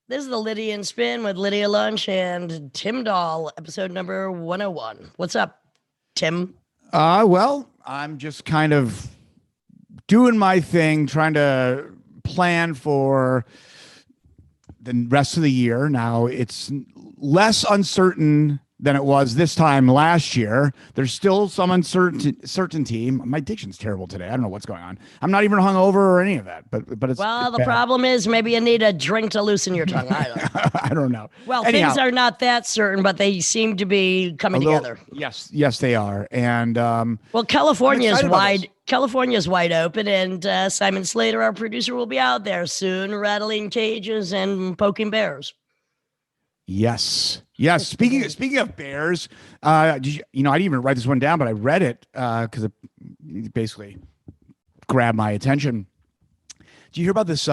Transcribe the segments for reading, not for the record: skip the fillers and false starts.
This is the Lydian Spin with Lydia Lunch and Tim Dahl, episode number 101. What's up, Tim? Well, I'm just kind of doing my thing, trying to plan for the rest of the year. Now, it's less uncertain than it was this time last year. There's still some uncertainty. My diction's terrible today. I don't know what's going on. I'm not even hungover or any of that. But it's Well, the bad. problem is maybe you need a drink to loosen your tongue. I don't know. I don't know. Well, Anyhow, things are not that certain, but they seem to be coming together. Yes, they are. And well, California's wide open, and Simon Slater, our producer, will be out there soon, rattling cages and poking bears. Yes. Speaking of bears, I didn't even write this one down, but I read it because it basically grabbed my attention. Do you hear about this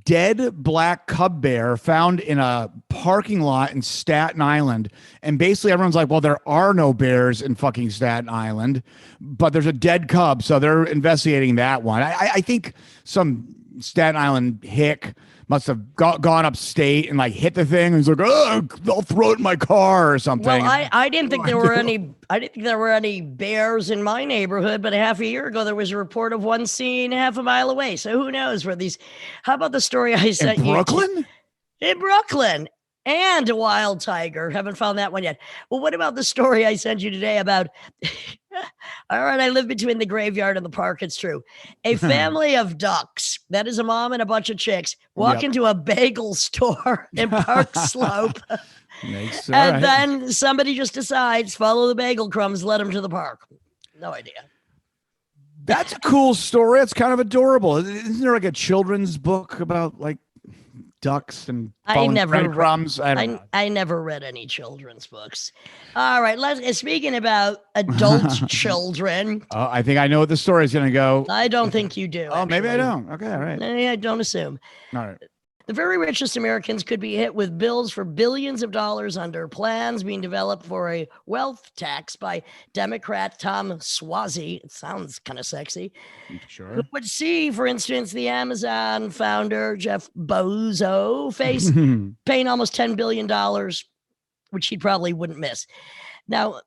dead black cub bear found in a parking lot in Staten Island? And basically everyone's like, well, there are no bears in fucking Staten Island, but there's a dead cub. So they're investigating that one. I think some Staten Island hick must have gone upstate and like hit the thing. And he's like, oh, I'll throw it in my car or something. Well, I didn't think there were any. I didn't think there were any bears in my neighborhood, but half a year ago there was a report of one seen half a mile away. So who knows where these? How about the story I sent you? In Brooklyn. And a wild tiger. Haven't found that one yet. Well, what about the story I sent you today about? All right, I live between the graveyard and the park. It's true. A family of ducks, that is a mom and a bunch of chicks, walk into a bagel store in Park Slope. Then somebody just decides, follow the bagel crumbs, let them to the park. No idea. That's a cool story. It's kind of adorable. Isn't there like a children's book about like ducks and breadcrumbs? I never read any children's books. All right, speaking about adult children. Oh, I think I know what the story is going to go. I don't think you do. Oh, maybe I don't. Okay, all right. I don't assume. All right. The very richest Americans could be hit with bills for billions of dollars under plans being developed for a wealth tax by Democrat Tom Suozzi. It sounds kind of sexy. Sure. Who would see, for instance, the Amazon founder, Jeff Bezos, face paying almost $10 billion, which he probably wouldn't miss. Now,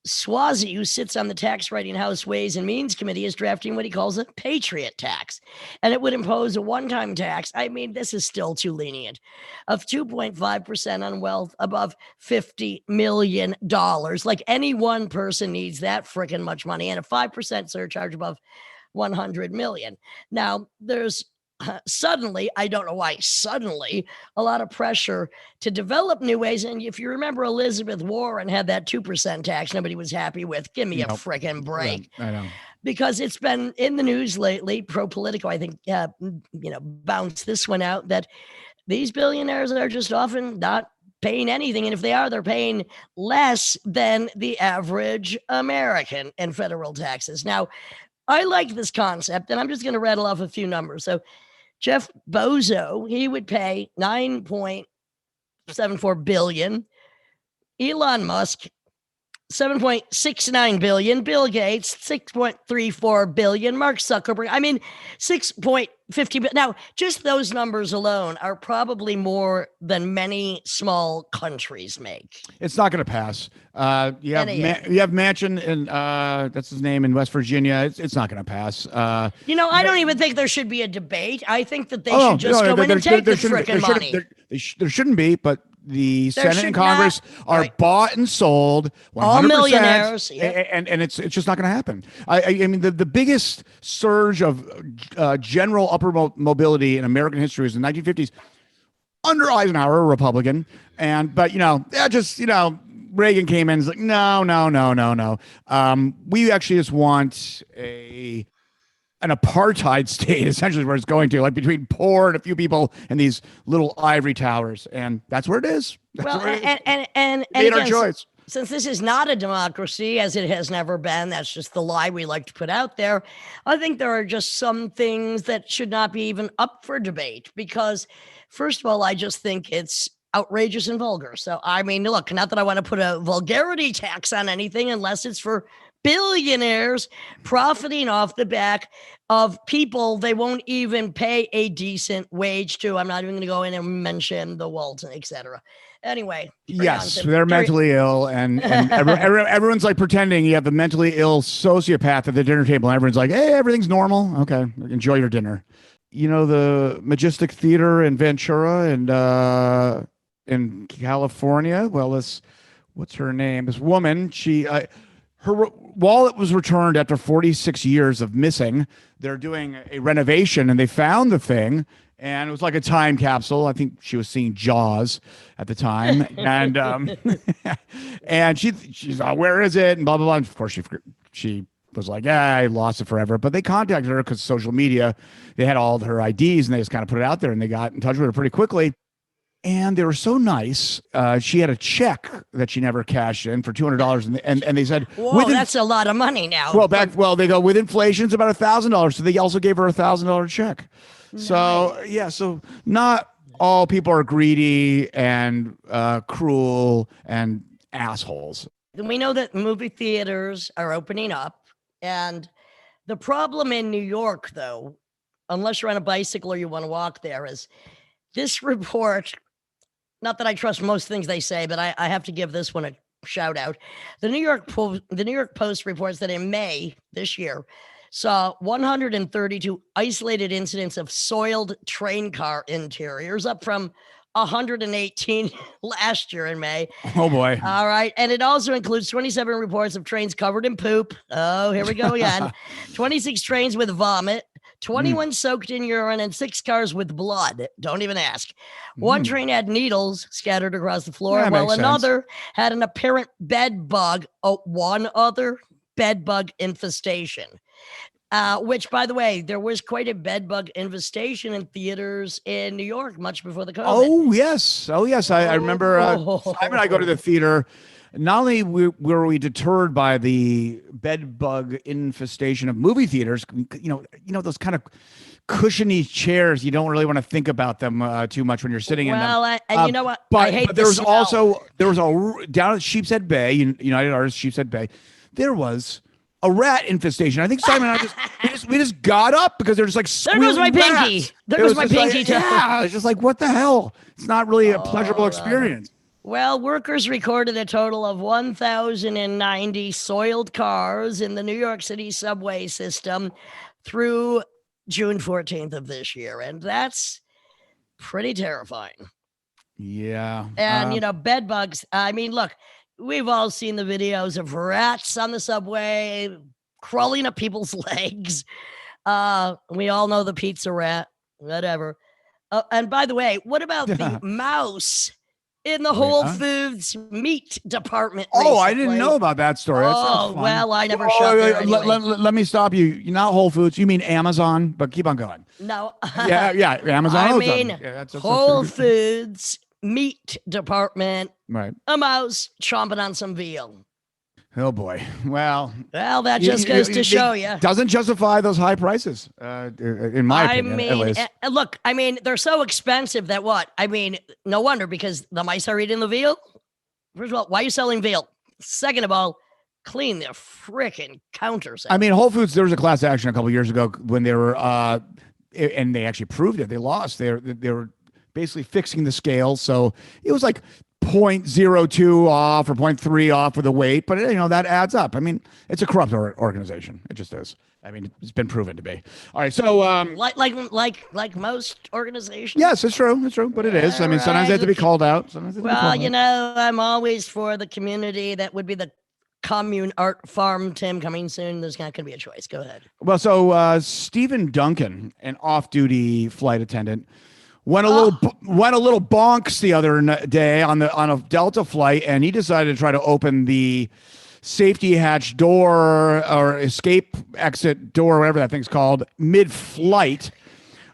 Suozzi, who sits on the tax writing House Ways and Means Committee, is drafting what he calls a patriot tax. And it would impose a one-time tax. I mean, this is still too lenient, of 2.5% on wealth above $50 million. Like any one person needs that freaking much money, and a 5% surcharge above $100 million. Now, there's suddenly, I don't know why, a lot of pressure to develop new ways. And if you remember, Elizabeth Warren had that 2% tax nobody was happy with. Give me a freaking break. Yeah, I know. Because it's been in the news lately. ProPolitico, I think, bounced this one out, that these billionaires are just often not paying anything. And if they are, they're paying less than the average American in federal taxes. Now, I like this concept, and I'm just going to rattle off a few numbers. So Jeff Bezos, he would pay $9.74 billion. Elon Musk, $7.69 billion. Bill Gates, $6.34 billion. Mark Zuckerberg, $6.50 billion. Now, just those numbers alone are probably more than many small countries make. It's not going to pass. You have Manchin, and that's his name, in West Virginia. It's not going to pass. I don't even think there should be a debate. I think that they should just go in and take the frickin' money. There shouldn't be, but the Senate and Congress are bought and sold 100%, all millionaires, and it's just not going to happen. I mean, the biggest surge of general upper mobility in American history was in the 1950s under Eisenhower, a Republican, but Reagan came in and was like, no. We actually just want an apartheid state, essentially, where it's going to, like between poor and a few people in these little ivory towers. And that's where it is. And our choice. Since this is not a democracy, as it has never been, that's just the lie we like to put out there. I think there are just some things that should not be even up for debate because, first of all, I just think it's outrageous and vulgar. So, look, not that I want to put a vulgarity tax on anything unless it's for billionaires profiting off the back of people they won't even pay a decent wage to. I'm not even going to go in and mention the Walton, etc. Anyway, yes, they're mentally ill, and everyone's like pretending you have the mentally ill sociopath at the dinner table, and everyone's like, "Hey, everything's normal. Okay, enjoy your dinner." You know, the Majestic Theater in Ventura and in California. Well, what's her name? This woman, her wallet was returned after 46 years of missing. They're doing a renovation, and they found the thing. And it was like a time capsule. I think she was seeing Jaws at the time, and and she's like, "Where is it?" And blah blah blah. And of course, she was like, "Yeah, I lost it forever." But they contacted her because social media, they had all of her IDs, and they just kind of put it out there, and they got in touch with her pretty quickly. And they were so nice. She had a check that she never cashed in for $200, and they said, "Whoa, that's a lot of money now." Well, they go, with inflation, it's about $1,000. So they also gave her $1,000 check. Nice. So yeah, so not all people are greedy and cruel and assholes. We know that movie theaters are opening up, and the problem in New York, though, unless you're on a bicycle or you want to walk there, is this report. Not that I trust most things they say, but I have to give this one a shout out. The New York Post reports that in May this year saw 132 isolated incidents of soiled train car interiors, up from 118 last year in May. Oh boy. All right. And it also includes 27 reports of trains covered in poop. Oh, here we go again. 26 trains with vomit, 21 soaked in urine, and 6 cars with blood. Don't even ask. One train had needles scattered across the floor, while another had an apparent bed bug. Oh, one other bed bug infestation. Which, by the way, there was quite a bed bug infestation in theaters in New York much before the COVID. Oh, yes. I remember Simon and I go to the theater. Not only were we deterred by the bed bug infestation of movie theaters, you know those kind of cushiony chairs. You don't really want to think about them too much when you're sitting in them. Well, and you know what? But, I hate but there was down at Sheepshead Bay, United Artists Sheepshead Bay, there was a rat infestation. I think Simon and I we just got up because they're just like, there goes my pinky. There goes my pinky. Yeah, it's just like, what the hell? It's not really a pleasurable experience. Well, workers recorded a total of 1,090 soiled cars in the New York City subway system through June 14th of this year, and that's pretty terrifying. Yeah. And, bed bugs. I mean, look, we've all seen the videos of rats on the subway crawling up people's legs. We all know the pizza rat, whatever. And by the way, what about the mouse in the Whole Foods meat department? Oh, I didn't know about that story. Well, I never shot there anyway. Let me stop you. You're not Whole Foods. You mean Amazon, but keep on going. No. yeah, Amazon. I mean, that's Whole Foods meat department, right? A mouse chomping on some veal. Oh boy. Well, that just goes to show you. Doesn't justify those high prices, in my opinion. I mean, look, they're so expensive that no wonder, because the mice are eating the veal. First of all, why are you selling veal? Second of all, clean their frickin' counters. I mean, Whole Foods, there was a class action a couple of years ago when they were, and they actually proved it. They lost. They were basically fixing the scale. So it was like 0.02 off or 0.3 off for the weight, but that adds up. I mean, it's a corrupt organization. It just is. I mean, it's been proven to be. All right, so like most organizations. Yes, it's true, but it is. I mean, sometimes they have to be called out. I'm always for the community. That would be the commune art farm. Tim, coming soon. There's not going to be a choice. Go ahead. Well, so Stephen Duncan, an off-duty flight attendant, went a little bonks the other day on a Delta flight, and he decided to try to open the safety hatch door or escape exit door, whatever that thing's called, mid-flight.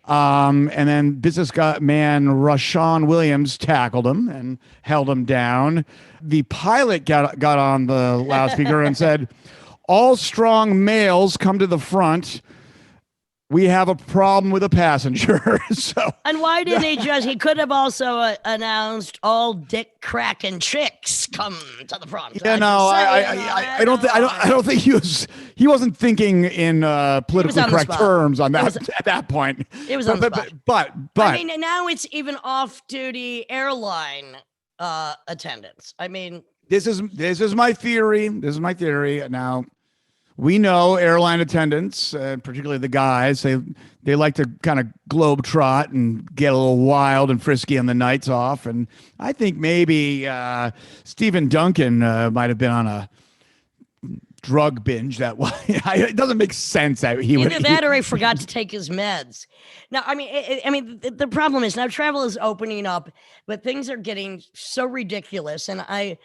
And then businessman Rashawn Williams tackled him and held him down. The pilot got on the loudspeaker and said, "All strong males come to the front. we have a problem with a passenger. So, and why didn't he could have also announced all dick cracking chicks come to the front. Yeah, I don't think he wasn't thinking in politically correct terms on that at that point. It was on the spot. But I mean, now it's even off-duty airline attendants. I mean, this is my theory. This is my theory. Now, we know airline attendants, particularly the guys, they like to kind of globe trot and get a little wild and frisky on the nights off. And I think maybe Stephen Duncan might have been on a drug binge that way. It doesn't make sense that he would. Either that or he forgot to take his meds. Now, I mean, the problem is now travel is opening up, but things are getting so ridiculous. And I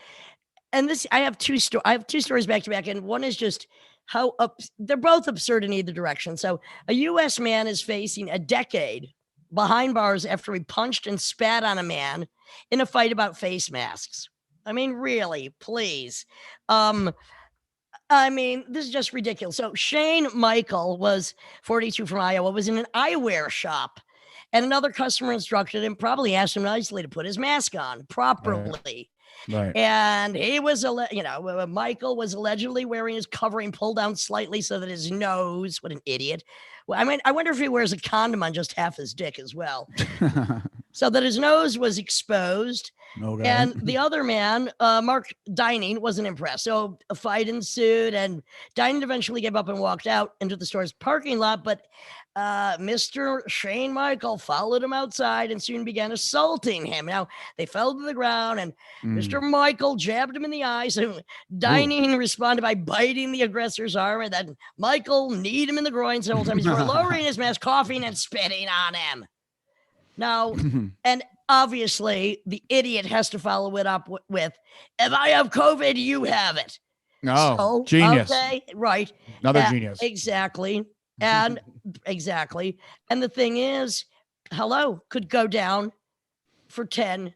have two stories back to back, and one is just how they're both absurd in either direction. So a U.S. man is facing a decade behind bars after he punched and spat on a man in a fight about face masks. I mean, really, please. I mean, this is just ridiculous. So Shane Michael was 42 from Iowa, was in an eyewear shop, and another customer instructed him, probably asked him nicely to put his mask on properly. Right. And he was, Michael was allegedly wearing his covering pulled down slightly so that his nose, what an idiot. Well, I mean, I wonder if he wears a condom on just half his dick as well. So that his nose was exposed. Okay. And the other man, Mark Dining, wasn't impressed. So a fight ensued, and Dining eventually gave up and walked out into the store's parking lot. But Mr. Shane Michael followed him outside and soon began assaulting him. Now, they fell to the ground, and Mr. Michael jabbed him in the eye. So Dining responded by biting the aggressor's arm, and then Michael kneed him in the groin several times before lowering his mask, coughing, and spitting on him. Now, and obviously, the idiot has to follow it up with, if I have COVID, you have it. No, so, genius. Okay, right. Another genius. Exactly. And exactly. And the thing is, could go down for 10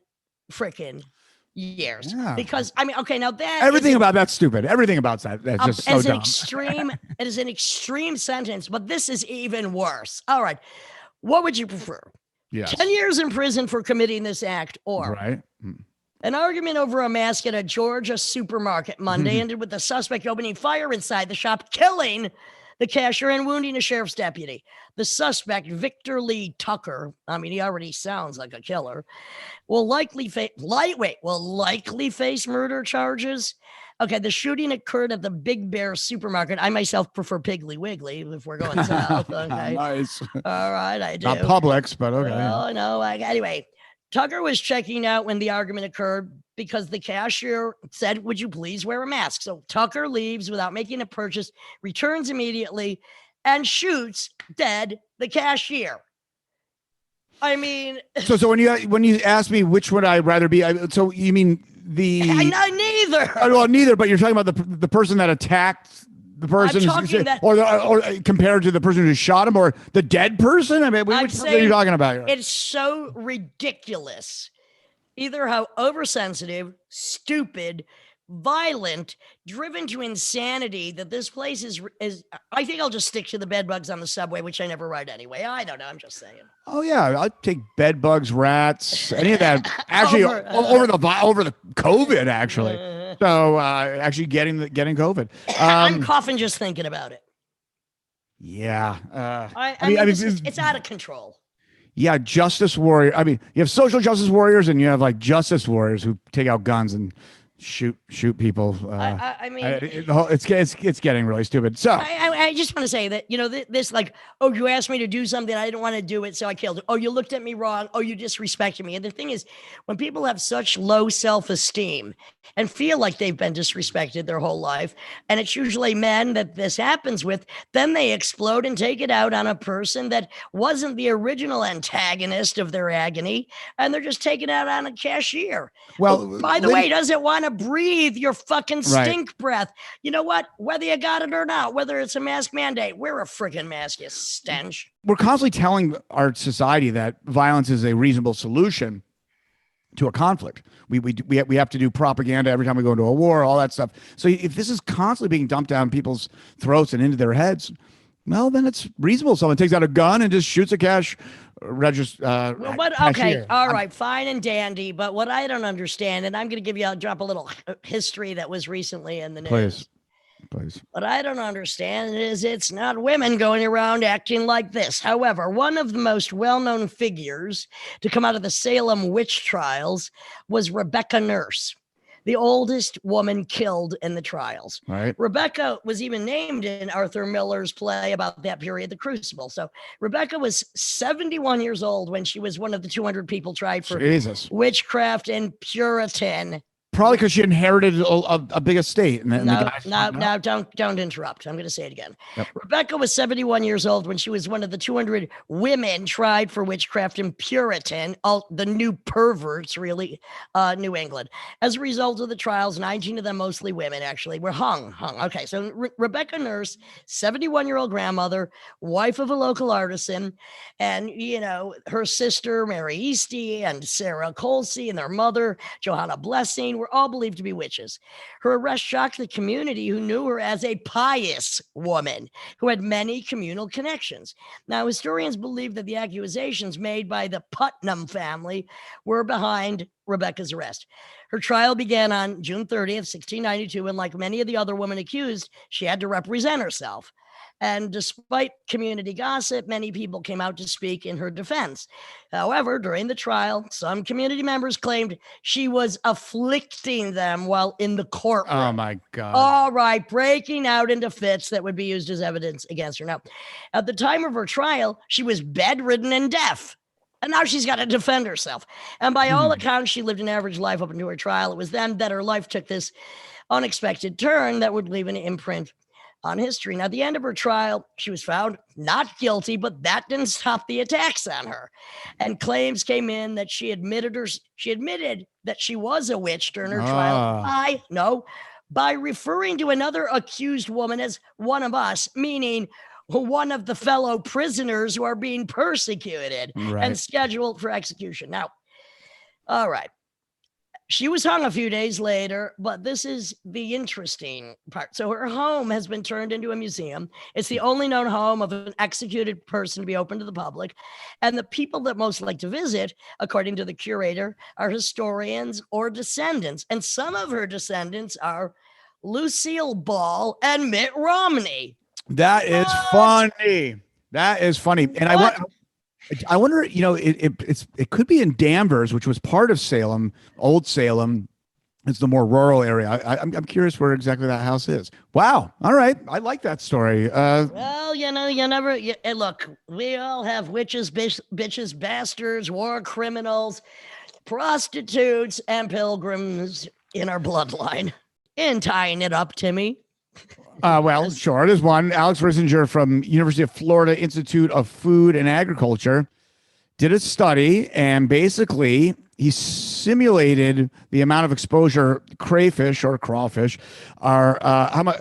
freaking years. Yeah. Because, I mean, okay, now that everything about that's stupid. Everything about that's just so dumb. It is an extreme sentence, but this is even worse. All right. What would you prefer? Yes. 10 years in prison for committing this act, or an argument over a mask at a Georgia supermarket Monday ended with the suspect opening fire inside the shop, killing the cashier and wounding a sheriff's deputy. The suspect, Victor Lee Tucker, I mean, he already sounds like a killer, will likely face murder charges. Okay, the shooting occurred at the Big Bear supermarket. I myself prefer Piggly Wiggly if we're going south. Okay. Nice. All right, I do. Not Publix, but okay. Oh, no. Anyway, Tucker was checking out when the argument occurred because the cashier said, would you please wear a mask? So Tucker leaves without making a purchase, returns immediately, and shoots dead the cashier. I mean... So when you ask me which would I rather be, so you mean neither. Well, neither, but you're talking about the person that attacked the person, or compared to the person who shot him, or the dead person. I mean, which person are you talking about here? It's so ridiculous, either how oversensitive, stupid, violent, driven to insanity that this place is. I think I'll just stick to the bed bugs on the subway, which I never ride anyway. I don't know. I'm just saying. Oh yeah, I'd take bed bugs, rats, any of that. Actually, over the COVID, actually. So actually getting COVID. I'm coughing just thinking about it. Yeah. I mean it's out of control. Yeah, justice warrior. I mean, you have social justice warriors, and you have like justice warriors who take out guns and shoot people. I mean, it's getting really stupid. So I just want to say that, this like, oh, you asked me to do something, I didn't want to do it, so I killed it. Oh, you looked at me wrong. Oh, you disrespected me. And the thing is, when people have such low self-esteem and feel like they've been disrespected their whole life, and it's usually men that this happens with, then they explode and take it out on a person that wasn't the original antagonist of their agony, and they're just taking it out on a cashier. Well, by the way, doesn't want to breathe your fucking stink breath. You know what? Whether you got it or not, whether it's a mask mandate, wear a freaking mask, you stench. We're constantly telling our society that violence is a reasonable solution to a conflict. We have to do propaganda every time we go into a war, all that stuff. So if this is constantly being dumped down people's throats and into their heads, well, then it's reasonable. Someone takes out a gun and just shoots a cash register. Well, okay, all right, fine and dandy. But what I don't understand, and I'm going to give you, I'll drop a little history that was recently in the news. Please. What I don't understand is it's not women going around acting like this. However, one of the most well-known figures to come out of the Salem witch trials was Rebecca Nurse, the oldest woman killed in the trials. Right. Rebecca was even named in Arthur Miller's play about that period, The Crucible. So Rebecca was 71 years old when she was one of the 200 people tried for witchcraft and Puritan. Probably because she inherited a big estate. And No, don't interrupt. I'm going to say it again. Yep. Rebecca was 71 years old when she was one of the 200 women tried for witchcraft and Puritan, all the new perverts, really, New England. As a result of the trials, 19 of them, mostly women, actually, were hung. Okay, so Rebecca Nurse, 71-year-old grandmother, wife of a local artisan, and, her sister, Mary Eastie, and Sarah Colsey, and their mother, Johanna Blessing, were all believed to be witches. Her arrest shocked the community, who knew her as a pious woman who had many communal connections. Now, historians believe that the accusations made by the Putnam family were behind Rebecca's arrest. Her trial began on June 30th, 1692, and like many of the other women accused, she had to represent herself. And despite community gossip, many people came out to speak in her defense. However, during the trial, some community members claimed she was afflicting them while in the courtroom. Oh, my God. All right, breaking out into fits that would be used as evidence against her. Now, at the time of her trial, she was bedridden and deaf. And now she's got to defend herself. And by all accounts, she lived an average life up until her trial. It was then that her life took this unexpected turn that would leave an imprint on history. Now, at the end of her trial, she was found not guilty, but that didn't stop the attacks on her. And claims came in that she admitted that she was a witch during her trial. By referring to another accused woman as one of us, meaning one of the fellow prisoners who are being persecuted and scheduled for execution. Now, all right. She was hung a few days later, but this is the interesting part. So her home has been turned into a museum. It's the only known home of an executed person to be open to the public. And the people that most like to visit, according to the curator, are historians or descendants. And some of her descendants are Lucille Ball and Mitt Romney. That is funny. That is funny. And I wonder, it could be in Danvers, which was part of Salem, Old Salem. It's the more rural area. I'm curious where exactly that house is. Wow. All right. I like that story. Well, look, we all have witches, bitches, bastards, war criminals, prostitutes, and pilgrims in our bloodline. And tying it up, Timmy. Well, sure. There's one. Alex Rissinger from University of Florida Institute of Food and Agriculture did a study, and basically he simulated the amount of exposure crayfish or crawfish are,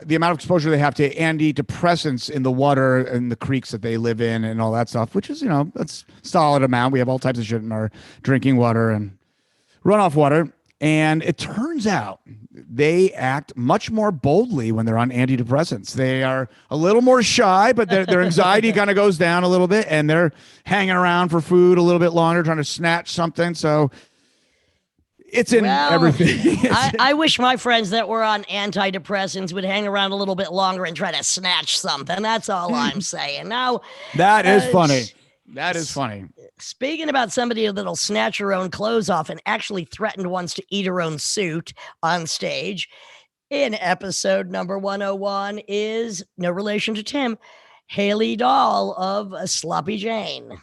the amount of exposure they have to antidepressants in the water and the creeks that they live in and all that stuff, which is, that's a solid amount. We have all types of shit in our drinking water and runoff water. And it turns out they act much more boldly when they're on antidepressants. They are a little more shy, but their anxiety kind of goes down a little bit, and they're hanging around for food a little bit longer, trying to snatch something. So it's in everything. I wish my friends that were on antidepressants would hang around a little bit longer and try to snatch something. That's all I'm saying. Now, that is funny. That is funny. Speaking about somebody that'll snatch her own clothes off and actually threatened once to eat her own suit on stage, in episode number 101 is, no relation to Tim, Haley Dahl of Sloppy Jane.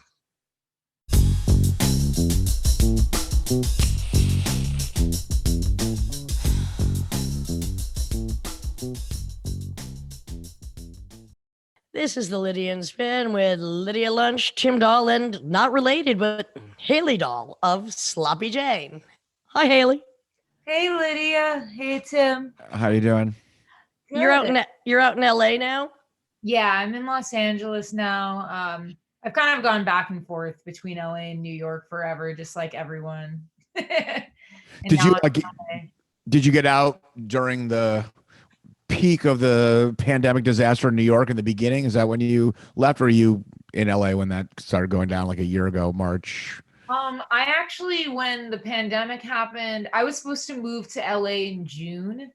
This is the Lydian Spin with Lydia Lunch, Tim Dahl, and not related, but Haley Dahl of Sloppy Jane. Hi, Haley. Hey, Lydia. Hey, Tim. How you doing? Good. You're out in LA now? Yeah, I'm in Los Angeles now. I've kind of gone back and forth between LA and New York forever, just like everyone. Did you get out during the peak of the pandemic disaster in New York in the beginning? Is that when you left, or were you in LA when that started going down like a year ago, March? I actually, when the pandemic happened, I was supposed to move to LA in June.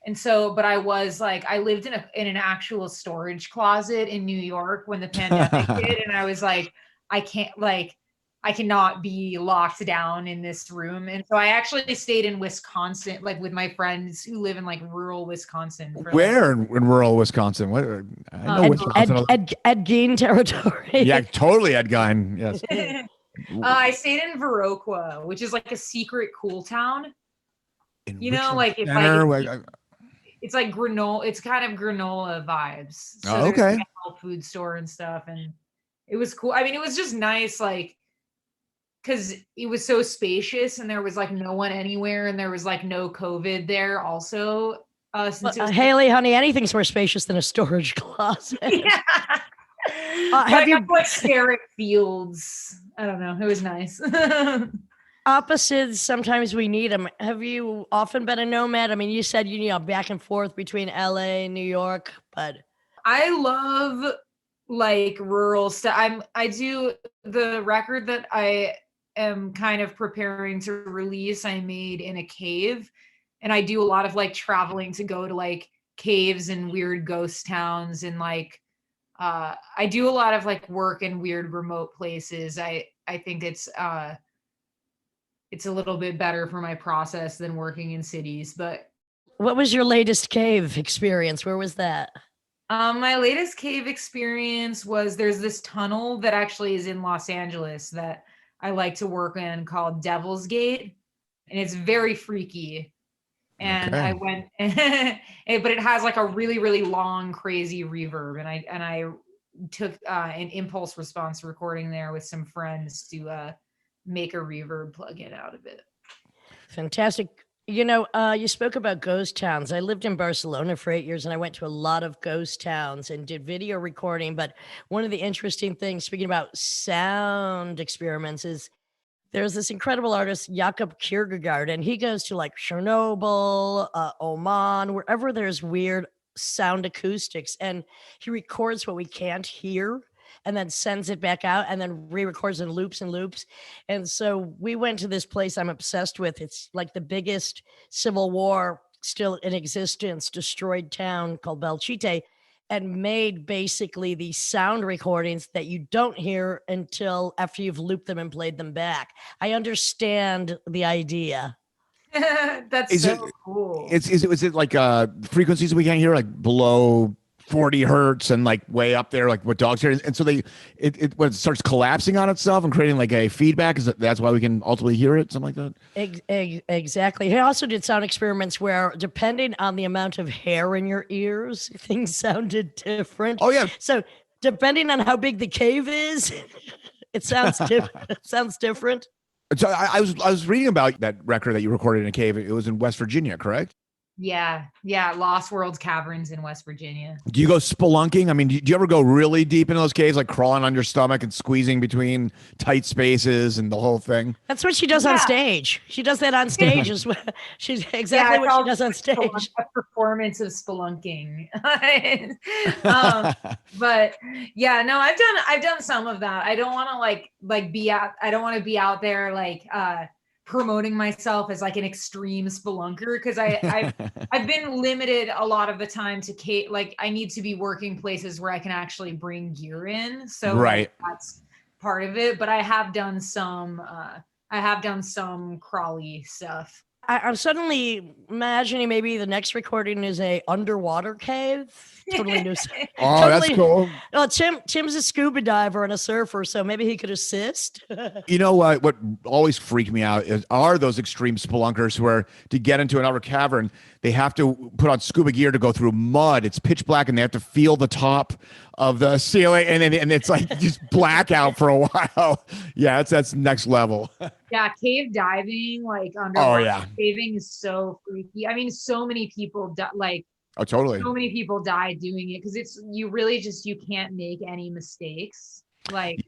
And so, but I was like, I lived in an actual storage closet in New York when the pandemic hit. And I was like, I can't, like, I cannot be locked down in this room. And so I actually stayed in Wisconsin, like with my friends who live in like rural Wisconsin. For Where in rural Wisconsin? What I know Wisconsin. Ed Gein territory. Yeah, totally Ed Gein. Yes. I stayed in Viroqua, which is like a secret cool town. In You know, like it's Center, like it's like granola. It's kind of granola vibes. So okay. There's like a health food store and stuff, and it was cool. I mean, it was just nice, like because it was so spacious, and there was like no one anywhere, and there was like no COVID there. Also, Haley, honey, anything's more spacious than a storage closet. Yeah. Have you like steric fields? I don't know. It was nice. Opposites, sometimes we need them. Have you often been a nomad? I mean, you said you know back and forth between LA and New York, but I love like rural stuff. I do the record that I am kind of preparing to release. I made in a cave, and I do a lot of like traveling to go to like caves and weird ghost towns, and like I do a lot of like work in weird remote places. I think it's a little bit better for my process than working in cities. But what was your latest cave experience? Where was that? My latest cave experience was there's this tunnel that actually is in Los Angeles that I like to work in called Devil's Gate, and it's very freaky. And I went, but it has like a really, really long, crazy reverb, and I took an impulse response recording there with some friends to make a reverb plugin out of it. Fantastic. You know, you spoke about ghost towns. I lived in Barcelona for 8 years, and I went to a lot of ghost towns and did video recording. But one of the interesting things, speaking about sound experiments, is there's this incredible artist, Jakob Kiergergaard, and he goes to like Chernobyl, Oman, wherever there's weird sound acoustics, and he records what we can't hear and then sends it back out and then re-records in loops and loops. And so we went to this place I'm obsessed with. It's like the biggest Civil War still in existence, destroyed town called Belchite, and made basically these sound recordings that you don't hear until after you've looped them and played them back. I understand the idea. That's cool. Is it like frequencies we can't hear, like below 40 hertz and like way up there, like what dogs hear? And so when it starts collapsing on itself and creating like a feedback, that's why we can ultimately hear it, something like that? Exactly. He also did sound experiments where, depending on the amount of hair in your ears, things sounded different. Oh yeah. So depending on how big the cave is, it sounds different. It sounds different. So I was reading about that record that you recorded in a cave. It was in West Virginia, correct? Yeah. Lost World Caverns in West Virginia. Do you go spelunking? I mean, do you ever go really deep into those caves, like crawling on your stomach and squeezing between tight spaces and the whole thing? That's what she does on stage. She does that on stage. She's exactly what she does on stage. A performance of spelunking. But yeah, no, I've done some of that. I don't want to be out. I don't want to be out there promoting myself as like an extreme spelunker, because I've been limited a lot of the time to I need to be working places where I can actually bring gear in. So right. That's part of it. But I have done some crawly stuff. I'm suddenly imagining maybe the next recording is a underwater cave. Totally new. Oh, totally, that's cool. Well, Tim's a scuba diver and a surfer, so maybe he could assist. You know what? What always freaked me out are those extreme spelunkers where to get into another cavern, they have to put on scuba gear to go through mud. It's pitch black, and they have to feel the top of the ceiling, and it's like just blackout for a while. Yeah, that's next level. Yeah, cave diving, like underwater caving, is so freaky. I mean, so many people oh, totally. So many people die doing it because you can't make any mistakes. Like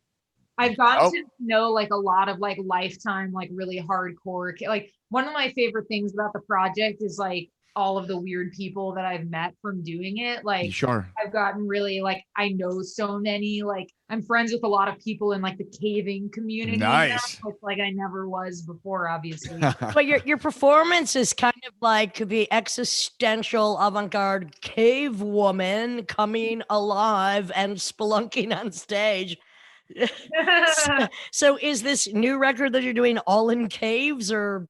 I've gotten to know like a lot of like lifetime, like really hardcore, like one of my favorite things about the project is like all of the weird people that I've met from doing it. Like, Sure. I've gotten really like, I know so many, like I'm friends with a lot of people in like the caving community Nice. now, which like I never was before, obviously. But your performance is kind of like the existential avant-garde cave woman coming alive and spelunking on stage. So is this new record that you're doing all in caves, or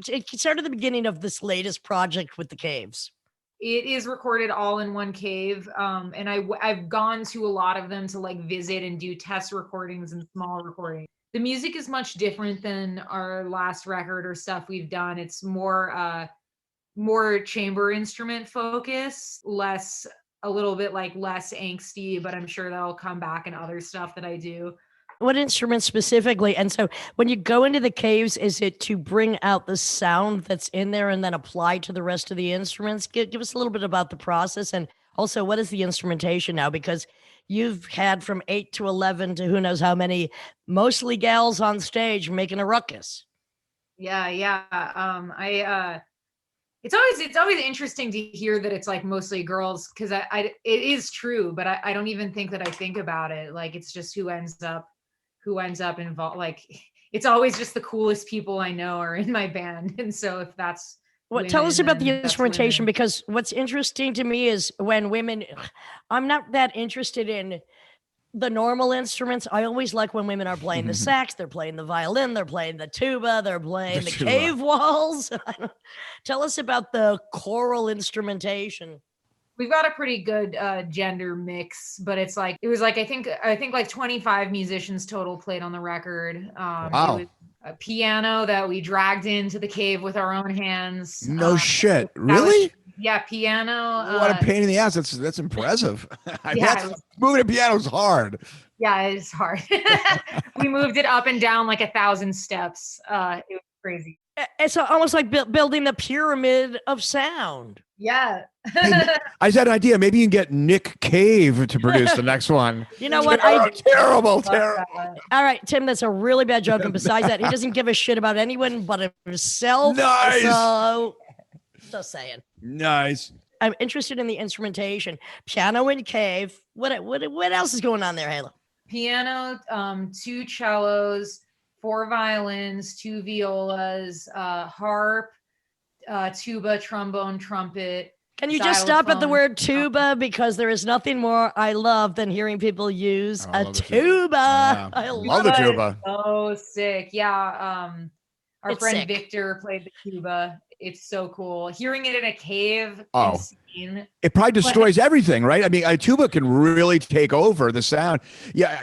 it started at the beginning of this latest project with the caves? It is recorded all in one cave. And I've gone to a lot of them to like visit and do test recordings and small recordings. The music is much different than our last record or stuff we've done. It's more chamber instrument focus, a little bit like less angsty, but I'm sure that'll come back in other stuff that I do. What instruments specifically? And so when you go into the caves, is it to bring out the sound that's in there and then apply to the rest of the instruments? Give us a little bit about the process, and also what is the instrumentation now? Because you've had from 8 to 11 to who knows how many, mostly gals on stage making a ruckus. Yeah. It's always interesting to hear that it's like mostly girls, because it is true, but I don't even think that I think about it. Like, it's just who ends up involved. Like, it's always just the coolest people I know are in my band. And so if that's Tell us about the then that's instrumentation, women. because what's interesting to me is when women, I'm not that interested in the normal instruments. I always like when women are playing the sax, they're playing the violin, they're playing the tuba, they're playing the cave walls. Tell us about the choral instrumentation. We've got a pretty good gender mix, but it was like I think like 25 musicians total played on the record. Wow. It was a piano that we dragged into the cave with our own hands. No shit. Really? Yeah, piano. What a pain in the ass. That's impressive. Yeah, moving a piano is hard. Yeah, it's hard. We moved it up and down like 1,000 steps. It was crazy. It's almost like building the pyramid of sound. Yeah. I just had an idea. Maybe you can get Nick Cave to produce the next one. You know what? Terrible. All right, Tim, that's a really bad joke. And besides that, he doesn't give a shit about anyone but himself. Nice. So, just saying. Nice. I'm interested in the instrumentation. Piano and cave. What else is going on there, Haley? Piano, 2 cellos, 4 violins, 2 violas, harp, tuba, trombone, trumpet. Can you just stop at the word tuba? Because there is nothing more I love than hearing people use a tuba. Yeah. I love the tuba. So sick. Yeah. Our It's friend sick. Victor played the tuba. It's so cool. Hearing it in a cave. Oh. Insane. It probably destroys everything, right? I mean, a tuba can really take over the sound. Yeah,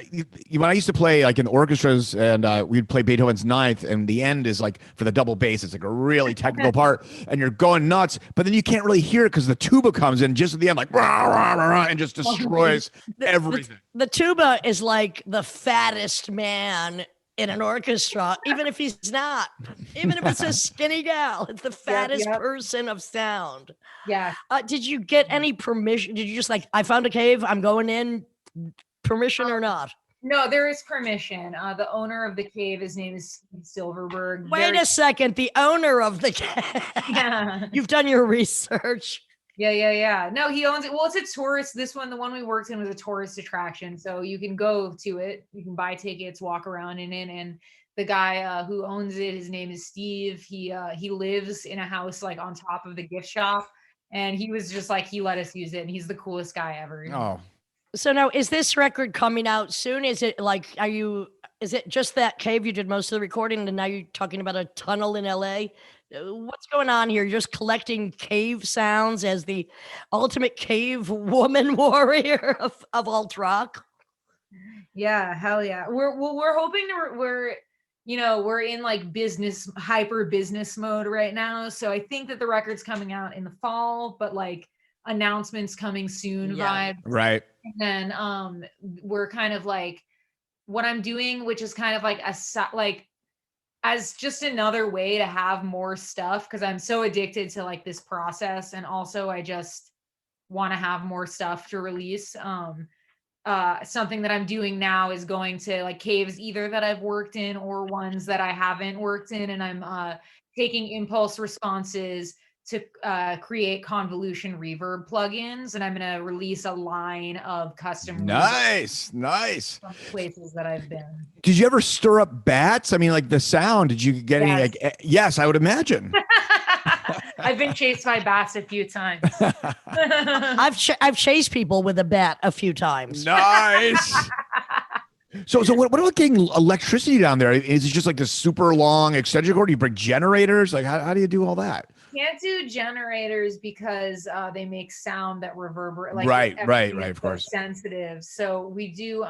when I used to play like in orchestras, and we'd play Beethoven's Ninth, and the end is like for the double bass. It's like a really technical part, and you're going nuts. But then you can't really hear it because the tuba comes in just at the end, like rah, rah, rah, rah, and just destroys everything. The tuba is like the fattest man in an orchestra, even if he's not, even if it's a skinny gal, it's the fattest person of sound. Yeah. Did you get any permission? Did you just like, I found a cave, I'm going in, permission or not? No, there is permission. The owner of the cave, his name is Steve Silverberg. Wait a second, the owner of the cave. Yeah. You've done your research. Yeah. No, he owns it. Well, it's a tourist. The one we worked in was a tourist attraction. So you can go to it. You can buy tickets, walk around in it. And the guy who owns it, his name is Steve. He lives in a house like on top of the gift shop. And he was just like, he let us use it. And he's the coolest guy ever. Oh. So now, is this record coming out soon? Is it like, is it just that cave you did most of the recording and now you're talking about a tunnel in LA? What's going on here? You're just collecting cave sounds as the ultimate cave woman warrior of alt rock. Yeah, hell yeah. We're hoping we're in like hyper business mode right now. So I think that the record's coming out in the fall, but like announcements coming soon vibe. Right. And then we're kind of like what I'm doing, which is kind of like as just another way to have more stuff, because I'm so addicted to like this process, and also I just want to have more stuff to release. Something that I'm doing now is going to like caves either that I've worked in or ones that I haven't worked in, and I'm taking impulse responses, to create convolution reverb plugins, and I'm going to release a line of custom Nice. from places that I've been. Did you ever stir up bats? I mean, like the sound, did you get any like, yes, I would imagine. I've been chased by bats a few times. I've chased people with a bat a few times. Nice. So what about getting electricity down there? Is it just like this super long extension cord? Do you bring generators? Like how do you do all that? Can't do generators because they make sound that reverberate. Like Right. Of course. Sensitive. So we do.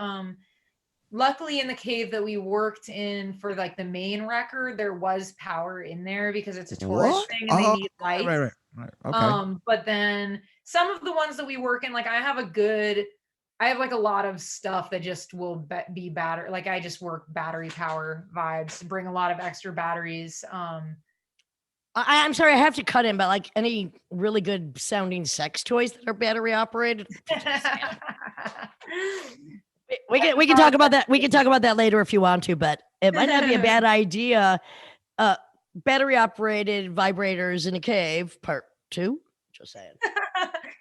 Luckily, in the cave that we worked in for like the main record, there was power in there because it's a tourist thing and they need lights. Right. Okay. But then some of the ones that we work in, like I have like a lot of stuff that just will be battery. Like I just work battery power vibes, bring a lot of extra batteries. I'm sorry, I have to cut in, but like any really good sounding sex toys that are battery operated. We can talk about that. We can talk about that later if you want to, but it might not be a bad idea. Battery operated vibrators in a cave, part 2. Just saying.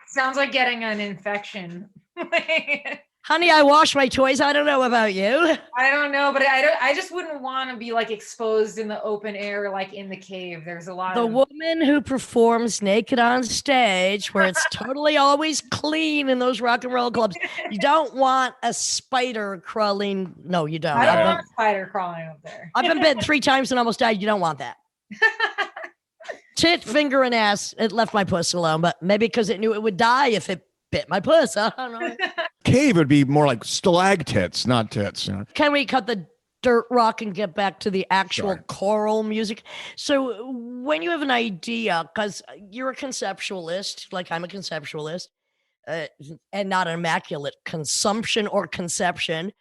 Sounds like getting an infection. Honey, I wash my toys. I don't know about you. I don't know, but I just wouldn't want to be like exposed in the open air, like in the cave. There's a lot of woman who performs naked on stage where it's totally always clean in those rock and roll clubs. You don't want a spider crawling. No, you don't. I don't want a spider crawling up there. I've been bitten 3 times and almost died. You don't want that. Tit, finger, and ass. It left my puss alone, but maybe because it knew it would die if it bit my puss. I don't know. Cave would be more like stalactites, not tits. You know? Can we cut the dirt rock and get back to the actual choral music? So when you have an idea, because you're a conceptualist, like I'm a conceptualist, and not an immaculate consumption or conception,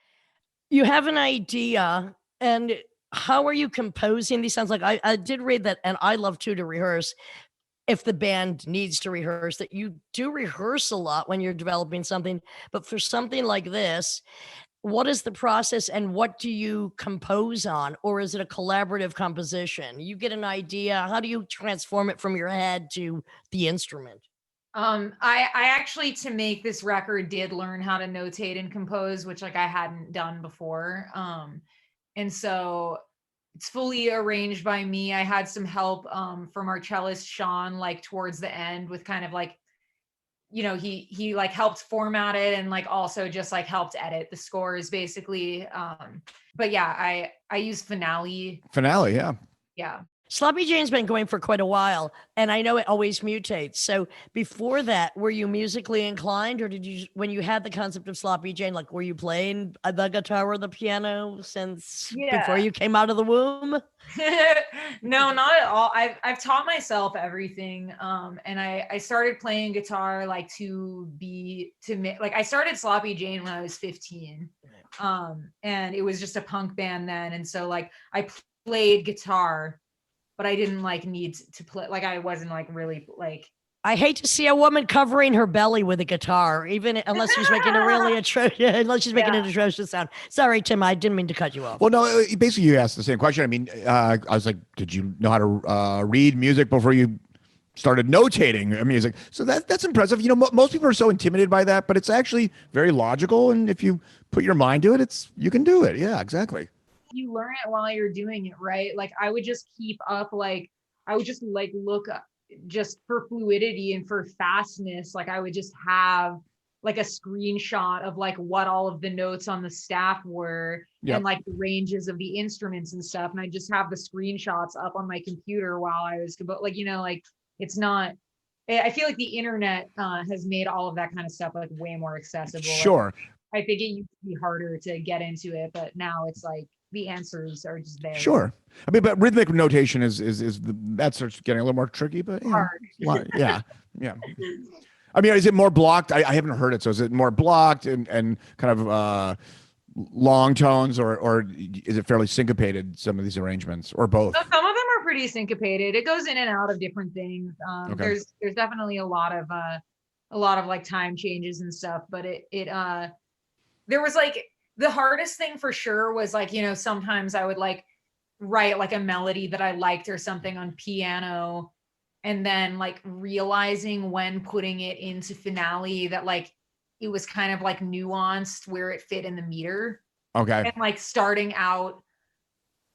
you have an idea, and how are you composing these sounds? Like I did read that, and I love to rehearse. If the band needs to rehearse, that you do rehearse a lot when you're developing something, but for something like this, what is the process and what do you compose on? Or is it a collaborative composition? You get an idea, how do you transform it from your head to the instrument? I actually, to make this record, did learn how to notate and compose, which like I hadn't done before. And so it's fully arranged by me. I had some help from our cellist Sean, like towards the end with kind of like, you know, he like helped format it and like also just like helped edit the scores basically. But yeah, I use Finale. Yeah. Sloppy Jane's been going for quite a while, and I know it always mutates. So before that, were you musically inclined, or did you, when you had the concept of Sloppy Jane, like were you playing the guitar or the piano since before you came out of the womb? No, not at all. I've taught myself everything, and I started playing guitar like I started Sloppy Jane when I was 15, and it was just a punk band then, and so like I played guitar. But I didn't like need to play, like I wasn't like really like. I hate to see a woman covering her belly with a guitar, even unless she's making a really atrocious sound. Sorry, Tim, I didn't mean to cut you off. Well, no, basically you asked the same question. I mean, I was like, did you know how to read music before you started notating music? So that's impressive. You know, most people are so intimidated by that, but it's actually very logical. And if you put your mind to it, you can do it. Yeah, exactly. You learn it while you're doing it, right? Like I would just keep up, like I would just like look up just for fluidity and for fastness. Like I would just have like a screenshot of like what all of the notes on the staff were and like the ranges of the instruments and stuff. And I just have the screenshots up on my computer while I was, but like, you know, like it's not, I feel like the internet has made all of that kind of stuff like way more accessible. Sure. Like, I think it used to be harder to get into it, but now it's like, the answers are just there. Sure. I mean, but rhythmic notation that starts getting a little more tricky, but hard. Yeah. I mean, is it more blocked? I haven't heard it. So is it more blocked and kind of long tones or is it fairly syncopated, some of these arrangements, or both? So some of them are pretty syncopated. It goes in and out of different things. There's definitely a lot of like time changes and stuff, but there was like, the hardest thing for sure was like, you know, sometimes I would like write like a melody that I liked or something on piano and then like realizing when putting it into finale that like it was kind of like nuanced where it fit in the meter. Okay. And like starting out,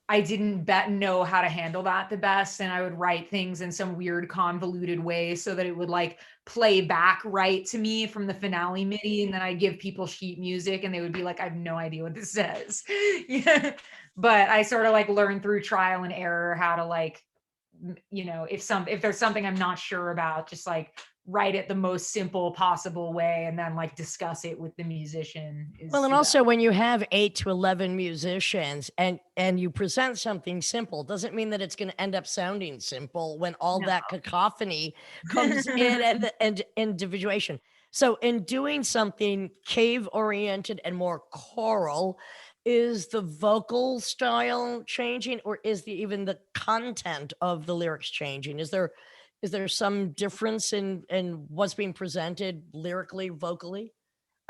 I didn't know how to handle that the best. And I would write things in some weird convoluted way so that it would like play back right to me from the finale MIDI. And then I'd give people sheet music and they would be like, I have no idea what this says. Yeah. But I sort of like learned through trial and error how to like, you know, if there's something I'm not sure about, just like write it the most simple possible way and then like discuss it with the musician. Well, and also when you have 8 to 11 musicians and you present something simple, doesn't mean that it's going to end up sounding simple when all that cacophony comes in and individuation. So in doing something cave oriented and more choral, is the vocal style changing, or is even the content of the lyrics changing? Is there some difference in what's being presented lyrically, vocally?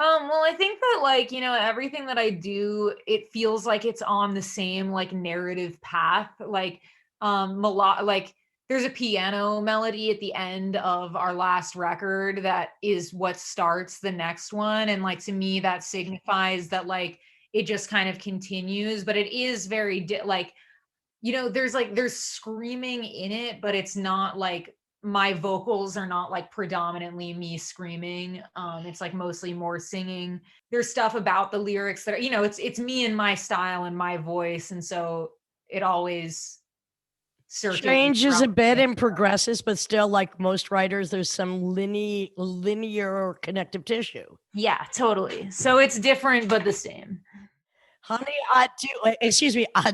Well, I think that like, you know, everything that I do, it feels like it's on the same like narrative path. Like, like there's a piano melody at the end of our last record that is what starts the next one. And like, to me, that signifies that like, it just kind of continues, but it is very like, you know, there's screaming in it, but it's not like my vocals are not like predominantly me screaming. It's like mostly more singing. There's stuff about the lyrics that are, you know, it's me and my style and my voice. And so it always changes a bit and progresses, but still, like most writers, there's some linear connective tissue. Yeah, totally. So it's different, but the same. Honey, I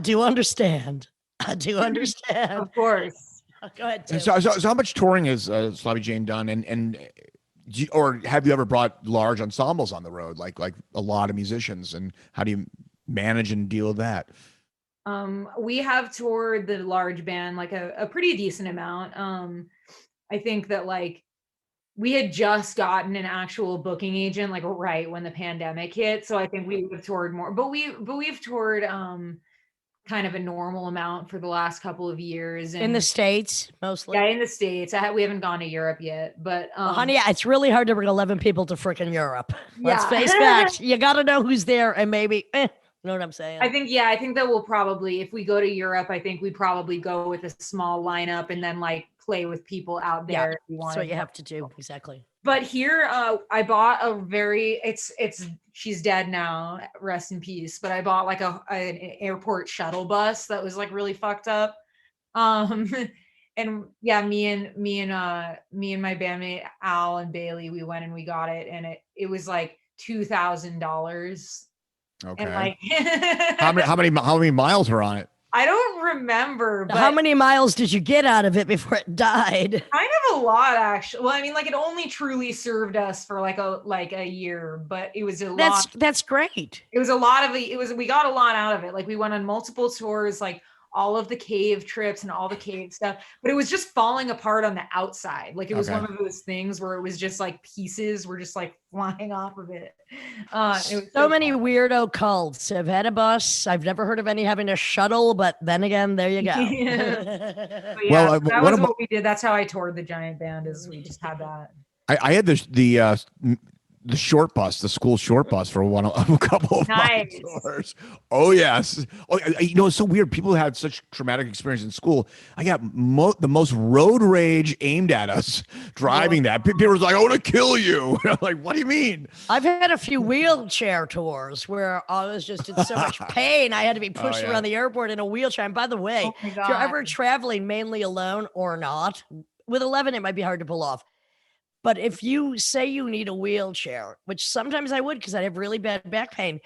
do understand. I do understand. Of course. Go ahead, Tim. So how much touring has Sloppy Jane done, and or have you ever brought large ensembles on the road, like a lot of musicians, and how do you manage and deal with that? We have toured the large band like a pretty decent amount. I think that like we had just gotten an actual booking agent like right when the pandemic hit, so I think we would have toured more. But we've toured kind of a normal amount for the last couple of years. And in the States, mostly. Yeah, in the States. We haven't gone to Europe yet, but well, honey, it's really hard to bring 11 people to freaking Europe. Let's face facts. You got to know who's there, and maybe, you know what I'm saying? I think that we'll probably, if we go to Europe, I think we probably go with a small lineup and then like play with people out there. If you want. That's what you have to do. Exactly. But here, I bought a very, she's dead now, rest in peace. But I bought like an airport shuttle bus that was like really fucked up. And yeah, me and my bandmate Al and Bailey, we went and we got it, and it was like $2,000. Okay. And like how many miles were on it? I don't remember. But how many miles did you get out of it before it died? Kind of a lot, actually. Well, I mean, like it only truly served us for like a year, but it was a lot. That's great. It was a lot of we got a lot out of it. Like we went on multiple tours, like all of the cave trips and all the cave stuff, but it was just falling apart on the outside. Like it was one of those things where it was just like pieces were just like flying off of it. It was so many weirdo cults. I've had a bus. I've never heard of any having a shuttle, but then again, there you go. Yeah, well, that was what we did. That's how I toured the giant band, is we just had that. I had the short bus, the school short bus for a couple of my tours. Oh yes. Oh, you know, it's so weird. People had such traumatic experience in school. I got the most road rage aimed at us driving that. People were like, "I want to kill you." I'm like, "What do you mean?" I've had a few wheelchair tours where I was just in so much pain. I had to be pushed around the airport in a wheelchair. And by the way, if you're ever traveling mainly alone or not, with 11, it might be hard to pull off. But if you say you need a wheelchair, which sometimes I would because I have really bad back pain,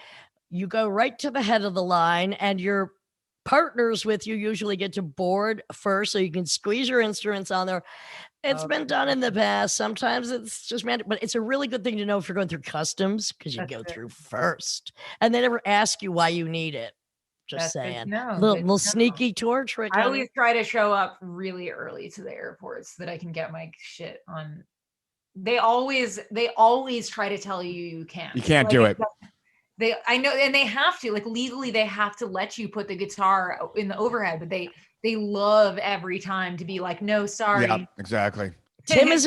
you go right to the head of the line and your partners with you usually get to board first so you can squeeze your instruments on there. It's been done in the past. Sometimes it's just mandatory, but it's a really good thing to know if you're going through customs because you go through first. And they never ask you why you need it. Just saying. Little sneaky tour trick. I always try to show up really early to the airport so that I can get my shit on. They always try to tell you can't. You can't do it. I know, and they have to, like legally, they have to let you put the guitar in the overhead, but they love every time to be like, no, sorry. Yeah, exactly. Tim is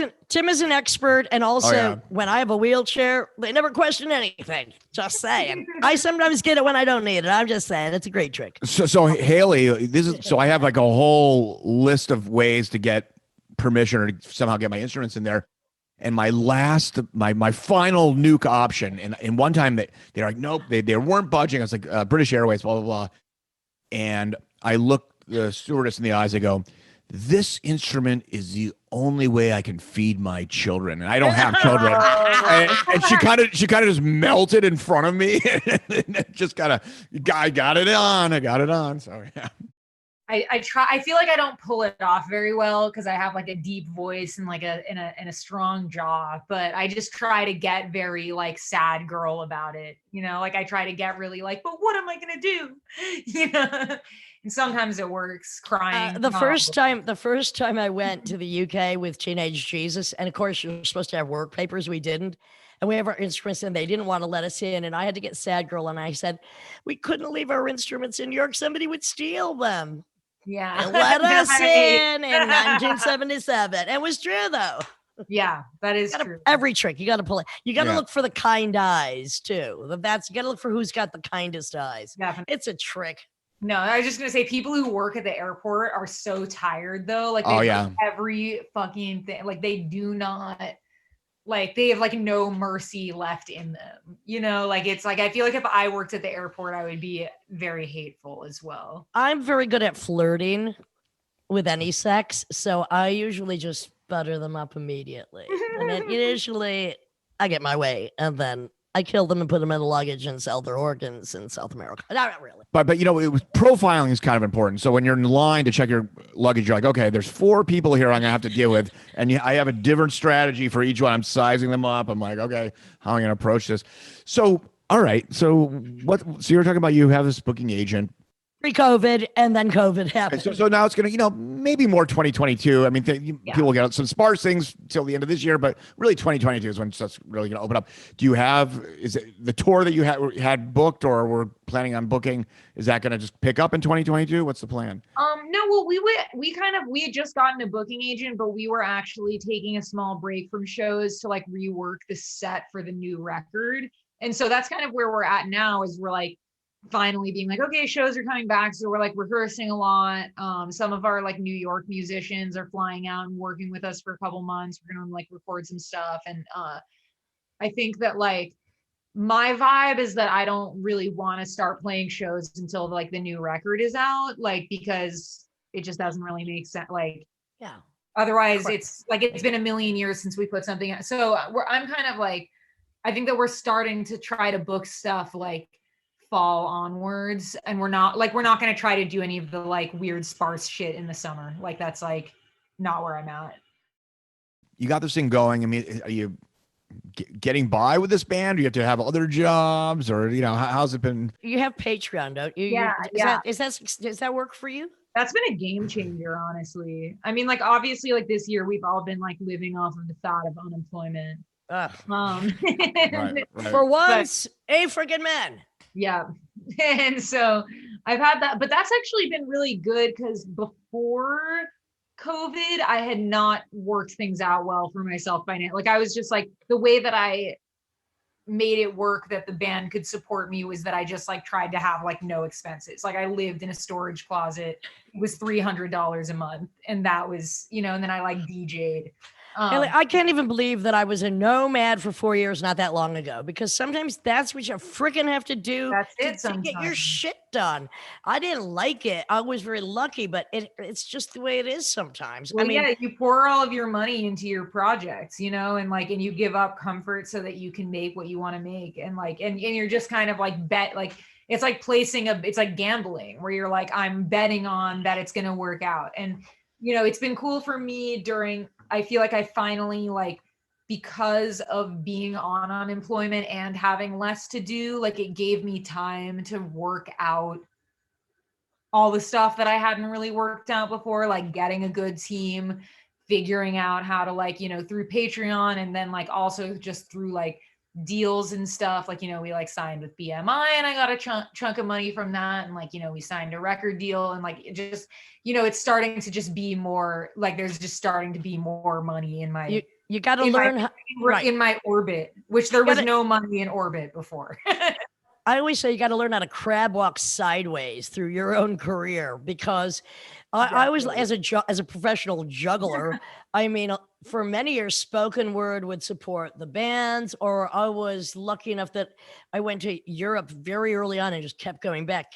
an expert, and also when I have a wheelchair, they never question anything. Just saying. I sometimes get it when I don't need it. I'm just saying it's a great trick. So Haley, I have like a whole list of ways to get permission or to somehow get my instruments in there. And my final nuke option, and one time they're like, nope, they weren't budging. I was like, British Airways, blah, blah, blah. And I looked the stewardess in the eyes, I go, this instrument is the only way I can feed my children. And I don't have children. and she kind of just melted in front of me. And just I got it on. So yeah. I try. I feel like I don't pull it off very well because I have like a deep voice and like a strong jaw. But I just try to get very like sad girl about it. You know, like I try to get really like, but what am I gonna do? You know. And sometimes it works, crying. The first time I went to the UK with Teenage Jesus, and of course you're supposed to have work papers, we didn't. And we have our instruments and they didn't want to let us in. And I had to get sad girl. And I said, we couldn't leave our instruments in New York. Somebody would steal them. Yeah. And let us in 1977. It was true though. Yeah, that is true. Every trick you got to pull it. You got to look for the kind eyes too. You got to look for who's got the kindest eyes. Definitely. It's a trick. No, I was just gonna say people who work at the airport are so tired though. Like they do every fucking thing. Like they do not, like they have like no mercy left in them. You know, like it's like I feel like if I worked at the airport, I would be very hateful as well. I'm very good at flirting with any sex, so I usually just butter them up immediately. And then usually I get my way, and then I kill them and put them in the luggage and sell their organs in South America. Not really. But you know, profiling is kind of important. So when you're in line to check your luggage, you're like, okay, there's 4 people here I'm gonna have to deal with, and I have a different strategy for each one. I'm sizing them up. I'm like, okay, how am I gonna approach this? So all right, so you're talking about you have this booking agent. Pre-COVID, and then COVID happened. So now it's going to, maybe more 2022. I mean, people will get some sparse things till the end of this year, but really 2022 is when stuff's really going to open up. Is it the tour that you had booked or were planning on booking? Is that going to just pick up in 2022? What's the plan? No, well, we had just gotten a booking agent, but we were actually taking a small break from shows to like rework the set for the new record. And so that's kind of where we're at now is we're like, finally being like, okay, shows are coming back. So we're like rehearsing a lot. Some of our like New York musicians are flying out and working with us for a couple months. We're going to like record some stuff. And I think that like my vibe is that I don't really want to start playing shows until like the new record is out, like, because it just doesn't really make sense. Like, yeah. Otherwise it's like, it's been a million years since we put something out. So I'm kind of like, I think that we're starting to try to book stuff like fall onwards, and we're not going to try to do any of the like weird sparse shit in the summer. Like that's like not where I'm at. You got this thing going. I mean, are you getting by with this band? Do you have to have other jobs, or how's it been? You have Patreon, don't you? Yeah. Does that work for you? That's been a game changer, honestly. I mean, like obviously, like this year we've all been like living off of the thought of unemployment. Right. For once, a freaking man. Yeah. And so I've had that, but that's actually been really good because before COVID, I had not worked things out well for myself financially. Like I was just like, the way that I made it work that the band could support me was that I just like tried to have like no expenses. Like I lived in a storage closet. It was $300 a month. And that was, and then I like DJ'd. I can't even believe that I was a nomad for 4 years not that long ago, because sometimes that's what you freaking have to do to get your shit done. I didn't like it. I was very lucky, but it's just the way it is sometimes. Well, you pour all of your money into your projects, and you give up comfort so that you can make what you want to make. And and you're just kind of like it's like it's like gambling where you're like, I'm betting on that it's going to work out. And, it's been cool for me I feel like I finally because of being on unemployment and having less to do, like it gave me time to work out all the stuff that I hadn't really worked out before, like getting a good team, figuring out how to through Patreon, and then also just through deals and stuff. Like, we like signed with BMI and I got a chunk of money from that. And like, we signed a record deal and like, it just, it's starting to just be more like, there's just starting to be more money in my, you got to learn in my orbit, which there was no money in orbit before. I always say you got to learn how to crab walk sideways through your own career, because I was, as a professional juggler, I mean, for many years, spoken word would support the bands, or I was lucky enough that I went to Europe very early on and just kept going back.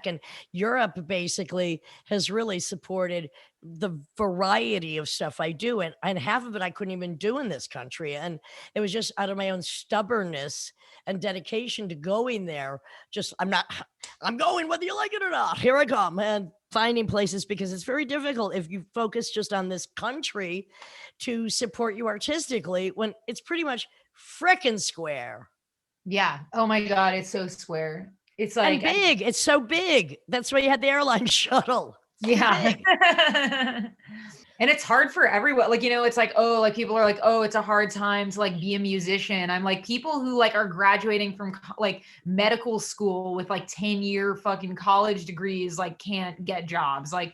And Europe basically has really supported the variety of stuff I do. And half of it I couldn't even do in this country. And it was just out of my own stubbornness and dedication to going there. I'm going whether you like it or not. Here I come. And finding places, because it's very difficult if you focus just on this country to support you artistically when it's pretty much frickin' square. Yeah. Oh my God. It's so square. It's like, and big. It's so big. That's why you had the airline shuttle. Yeah. And it's hard for everyone. Like, it's like, oh, like people are like, oh, it's a hard time to like be a musician. I'm like, people who like are graduating from like medical school with like 10-year fucking college degrees, like can't get jobs. Like,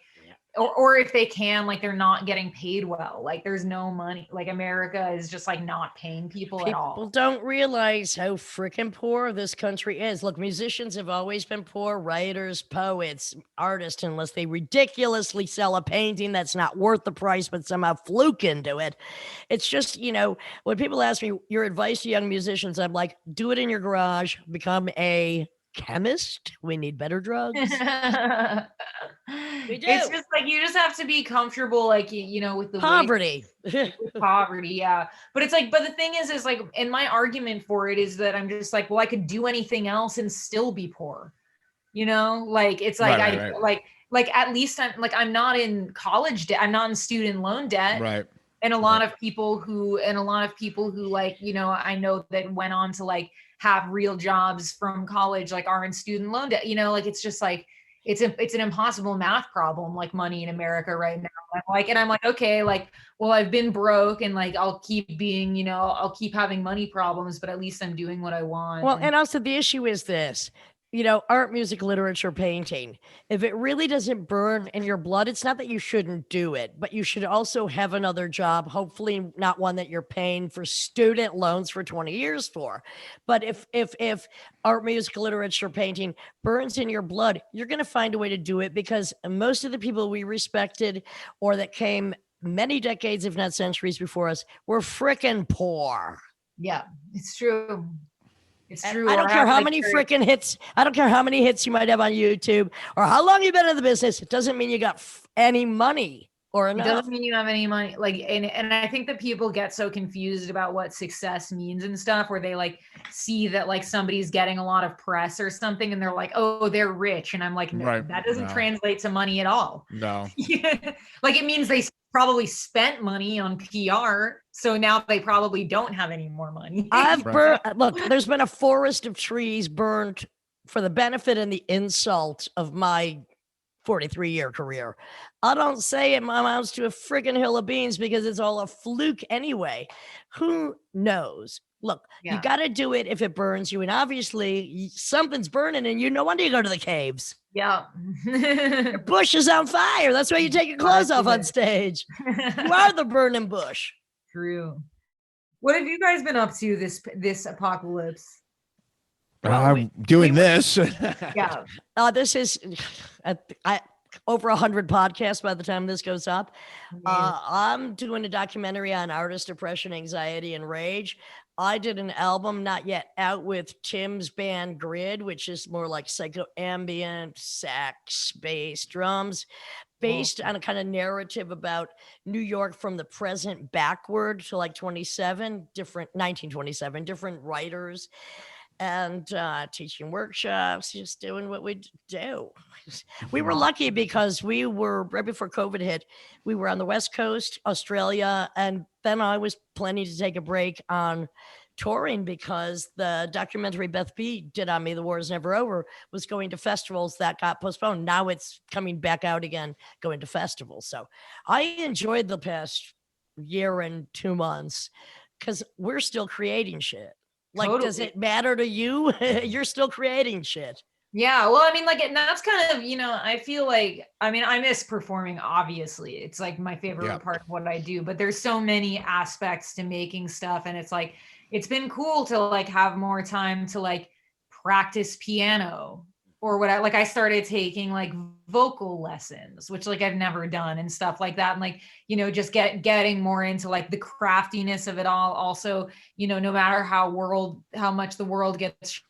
or if they can, like they're not getting paid well. Like there's no money. Like America is just like not paying people at all. People don't realize how freaking poor this country is. Look, musicians have always been poor, writers, poets, artists, unless they ridiculously sell a painting that's not worth the price, but somehow fluke into it. It's just, when people ask me your advice to young musicians, I'm like, do it in your garage, become a chemist. We need better drugs. We do. It's just like you just have to be comfortable, like with the poverty. Poverty, yeah. But it's like, but the thing is like, and my argument for it is that I'm just like, well, I could do anything else and still be poor. Like it's like right. like at least I'm not in college debt. I'm not in student loan debt. Right. And a lot of people who like, I know that went on to like have real jobs from college, like are in student loan debt, like, it's just like, it's an impossible math problem, like money in America right now. I'm like, okay, like, well, I've been broke and like, I'll keep being, I'll keep having money problems, but at least I'm doing what I want. Well, and also the issue is this, art, music, literature, painting. If it really doesn't burn in your blood, it's not that you shouldn't do it, but you should also have another job, hopefully not one that you're paying for student loans for 20 years for. But if art, music, literature, painting burns in your blood, you're going to find a way to do it, because most of the people we respected or that came many decades, if not centuries before us, were frickin' poor. Yeah, it's true. It's true. I don't care how many freaking hits. I don't care how many hits you might have on YouTube or how long you've been in the business. It doesn't mean you got any money or enough. It doesn't mean you have any money. Like, and I think that people get so confused about what success means and stuff, where they like see that like somebody's getting a lot of press or something, and they're like, oh, they're rich, and I'm like, no, right. That doesn't translate to money at all. No. Like it means they probably spent money on PR, so now they probably don't have any more money. Look, there's been a forest of trees burned for the benefit and the insult of my 43-year career. I don't say it amounts to a friggin' hill of beans, because it's all a fluke anyway. Who knows? Look, you got to do it if it burns you. And obviously something's burning, and no wonder you go to the caves. Yeah. Your bush is on fire. That's why you take your clothes off on stage. You are the burning bush. True. What have you guys been up to this apocalypse? I'm doing this. Yeah. This is over 100 podcasts by the time this goes up. I'm doing a documentary on artist depression, anxiety, and rage. I did an album not yet out with Tim's band Grid, which is more like psycho-ambient, sax, bass, drums, based on a kind of narrative about New York from the present backward to like 1927, different writers, and teaching workshops, just doing what we do. We were lucky because we were, right before COVID hit, we were on the West Coast, Australia, and then I was planning to take a break on touring because the documentary Beth B did on me, The War Is Never Over, was going to festivals that got postponed. Now it's coming back out again, going to festivals. So I enjoyed the past year and 2 months because we're still creating shit. Like, does Totally. it matter to you? You're still creating shit. Yeah, well, I mean, like, and that's kind of, I feel like, I mean, I miss performing, obviously. It's like my favorite part of what I do, but there's so many aspects to making stuff. And it's like, it's been cool to like have more time to like practice piano or what I started taking like vocal lessons, which like I've never done and stuff like that. And like, just getting more into like the craftiness of it all. Also, no matter how much the world gets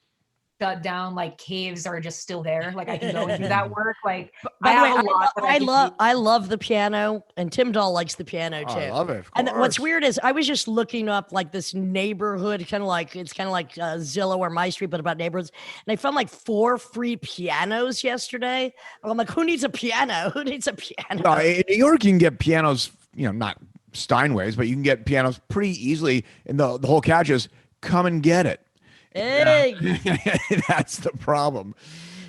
shut down, like caves are just still there. Like I can go and do that work. Like By the way, I love the piano, and Tim Dahl likes the piano too. I love it. And what's weird is I was just looking up like this neighborhood, kind of like Zillow or My Street, but about neighborhoods. And I found like 4 free pianos yesterday. I'm like, who needs a piano? Who needs a piano? In New York, you can get pianos, not Steinways, but you can get pianos pretty easily. And the whole catch is come and get it. Hey. That's the problem.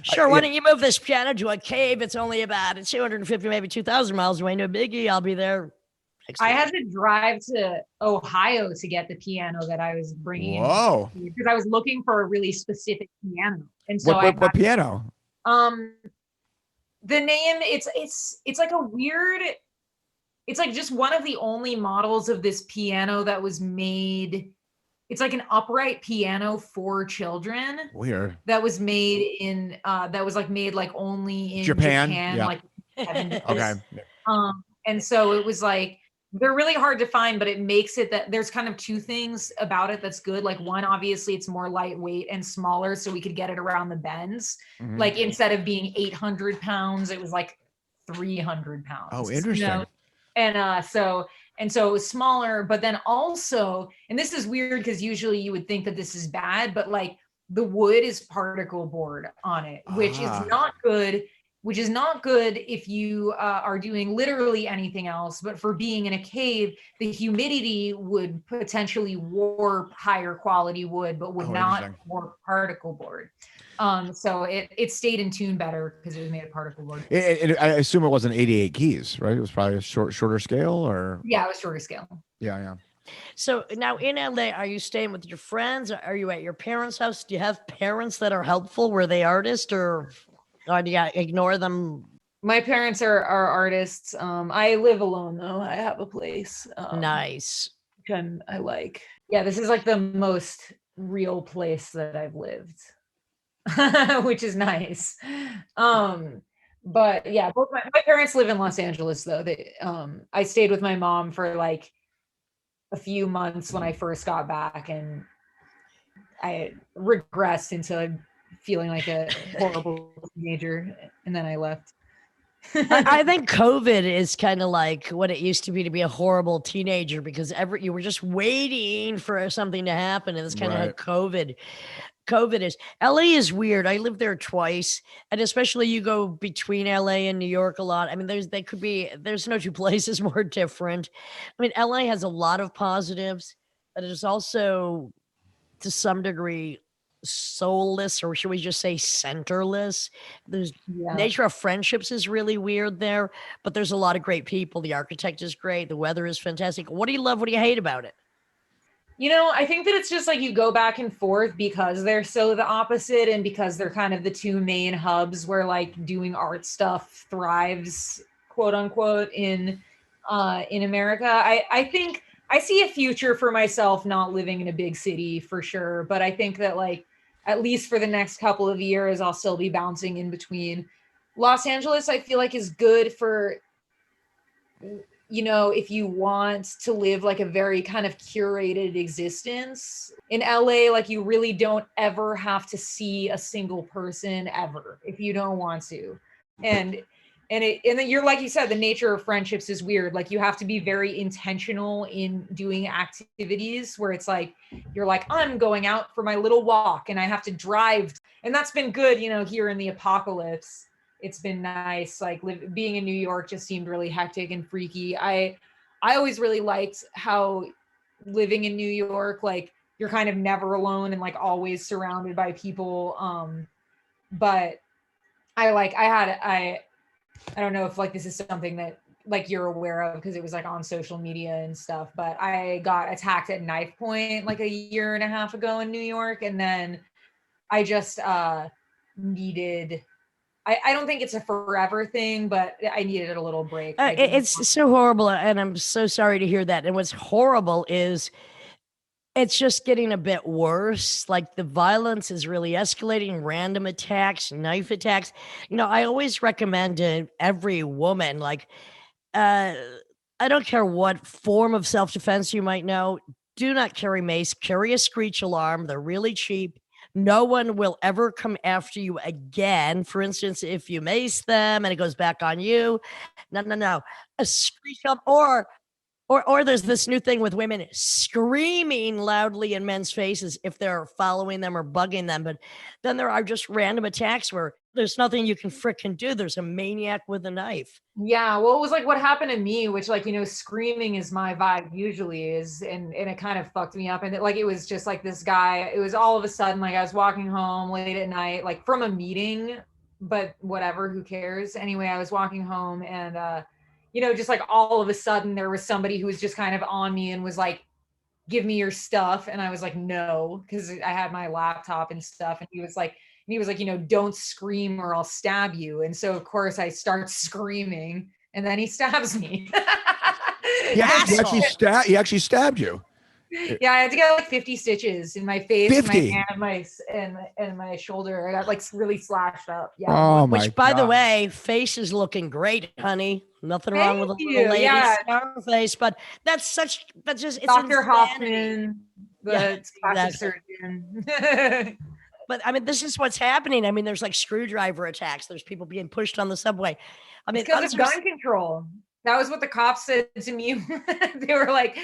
Sure, why don't you move this piano to a cave? It's only about 250, maybe 2,000 miles away. No biggie. I'll be there. I had to drive to Ohio to get the piano that I was bringing. Whoa! Because I was looking for a really specific piano, and so what piano? The name it's like a weird. It's like just one of the only models of this piano that was made. It's like an upright piano for children. Weird. That was made in made like only in Japan. Yeah. Like okay. And so it was like they're really hard to find, but it makes it that there's kind of 2 things about it that's good. Like one, obviously it's more lightweight and smaller, so we could get it around the bends. Mm-hmm. Like instead of being 800 pounds, it was like 300 pounds. Oh, interesting. And so it was smaller, but then also, and this is weird because usually you would think that this is bad, but like the wood is particle board on it, which is not good. Which is not good if you are doing literally anything else. But for being in a cave, the humidity would potentially warp higher quality wood, but would not warp particle board. So it stayed in tune better because it was made of particle board. I assume it wasn't 88 keys, right? It was probably a shorter scale, or yeah, it was shorter scale. Yeah. So now in LA, are you staying with your friends? Are you at your parents' house? Do you have parents that are helpful? Were they artists, or do you ignore them? My parents are artists. I live alone though. I have a place. Nice. Which I like. Yeah, this is like the most real place that I've lived. Which is nice. But yeah, both my parents live in Los Angeles though. I stayed with my mom for like a few months when I first got back, and I regressed into feeling like a horrible teenager, and then I left. I think COVID is kind of like what it used to be a horrible teenager, because you were just waiting for something to happen, and it's kind of like COVID is. LA is weird. I lived there twice, and especially you go between LA and New York a lot. I mean, there's no 2 places more different. I mean, LA has a lot of positives, but it is also to some degree soulless, or should we just say centerless. There's nature of friendships is really weird there, but there's a lot of great people. The architect is great. The weather is fantastic. What do you love? What do you hate about it? I think that it's just like you go back and forth because they're so the opposite, and because they're kind of the 2 main hubs where like doing art stuff thrives, quote unquote, in America. I think I see a future for myself not living in a big city for sure, but I think that like at least for the next couple of years I'll still be bouncing in between. Los Angeles I feel like is good for if you want to live like a very kind of curated existence. In LA, like you really don't ever have to see a single person ever if you don't want to. And then you're, like you said, the nature of friendships is weird. Like you have to be very intentional in doing activities where it's like, you're like, I'm going out for my little walk and I have to drive. And that's been good, here in the apocalypse. It's been nice. Like being in New York just seemed really hectic and freaky. I always really liked how living in New York, like you're kind of never alone and like always surrounded by people. But I don't know if like this is something that like you're aware of because it was like on social media and stuff, but I got attacked at knife point like a year and a half ago in New York. And then I just needed, I don't think it's a forever thing, but I needed a little break. It's so horrible. And I'm so sorry to hear that. And what's horrible is it's just getting a bit worse. Like the violence is really escalating, random attacks, knife attacks. I always recommend to every woman, like, I don't care what form of self-defense you might know, do not carry mace, carry a screech alarm. They're really cheap. No one will ever come after you again. For instance, if you mace them and it goes back on you, no. A screech alarm or there's this new thing with women screaming loudly in men's faces if they're following them or bugging them. But then there are just random attacks where there's nothing you can frickin' do. There's a maniac with a knife. Yeah, well, it was like what happened to me, which like, screaming is my vibe usually is, and it kind of fucked me up. And it was just like this guy, it was all of a sudden, like I was walking home late at night, like from a meeting, but whatever, who cares? Anyway, I was walking home and, just like all of a sudden there was somebody who was just kind of on me and was like, give me your stuff. And I was like, no, because I had my laptop and stuff. And he was like, don't scream or I'll stab you. And so of course I start screaming and then he stabs me. He actually stabbed you. Yeah, I had to get like 50 stitches in my face, 50. my hand, and my shoulder. I got like really slashed up. Yeah. Oh my Which, by God. the way, face is looking great, honey. Nothing wrong with a Thank little you. lady Yeah. face, but that's just it's Dr. insanity. Hoffman, the plastic exactly. surgeon. But I mean, this is what's happening. I mean, there's like screwdriver attacks. There's people being pushed on the subway. I mean, because of gun control. That was what the cops said to me. they were like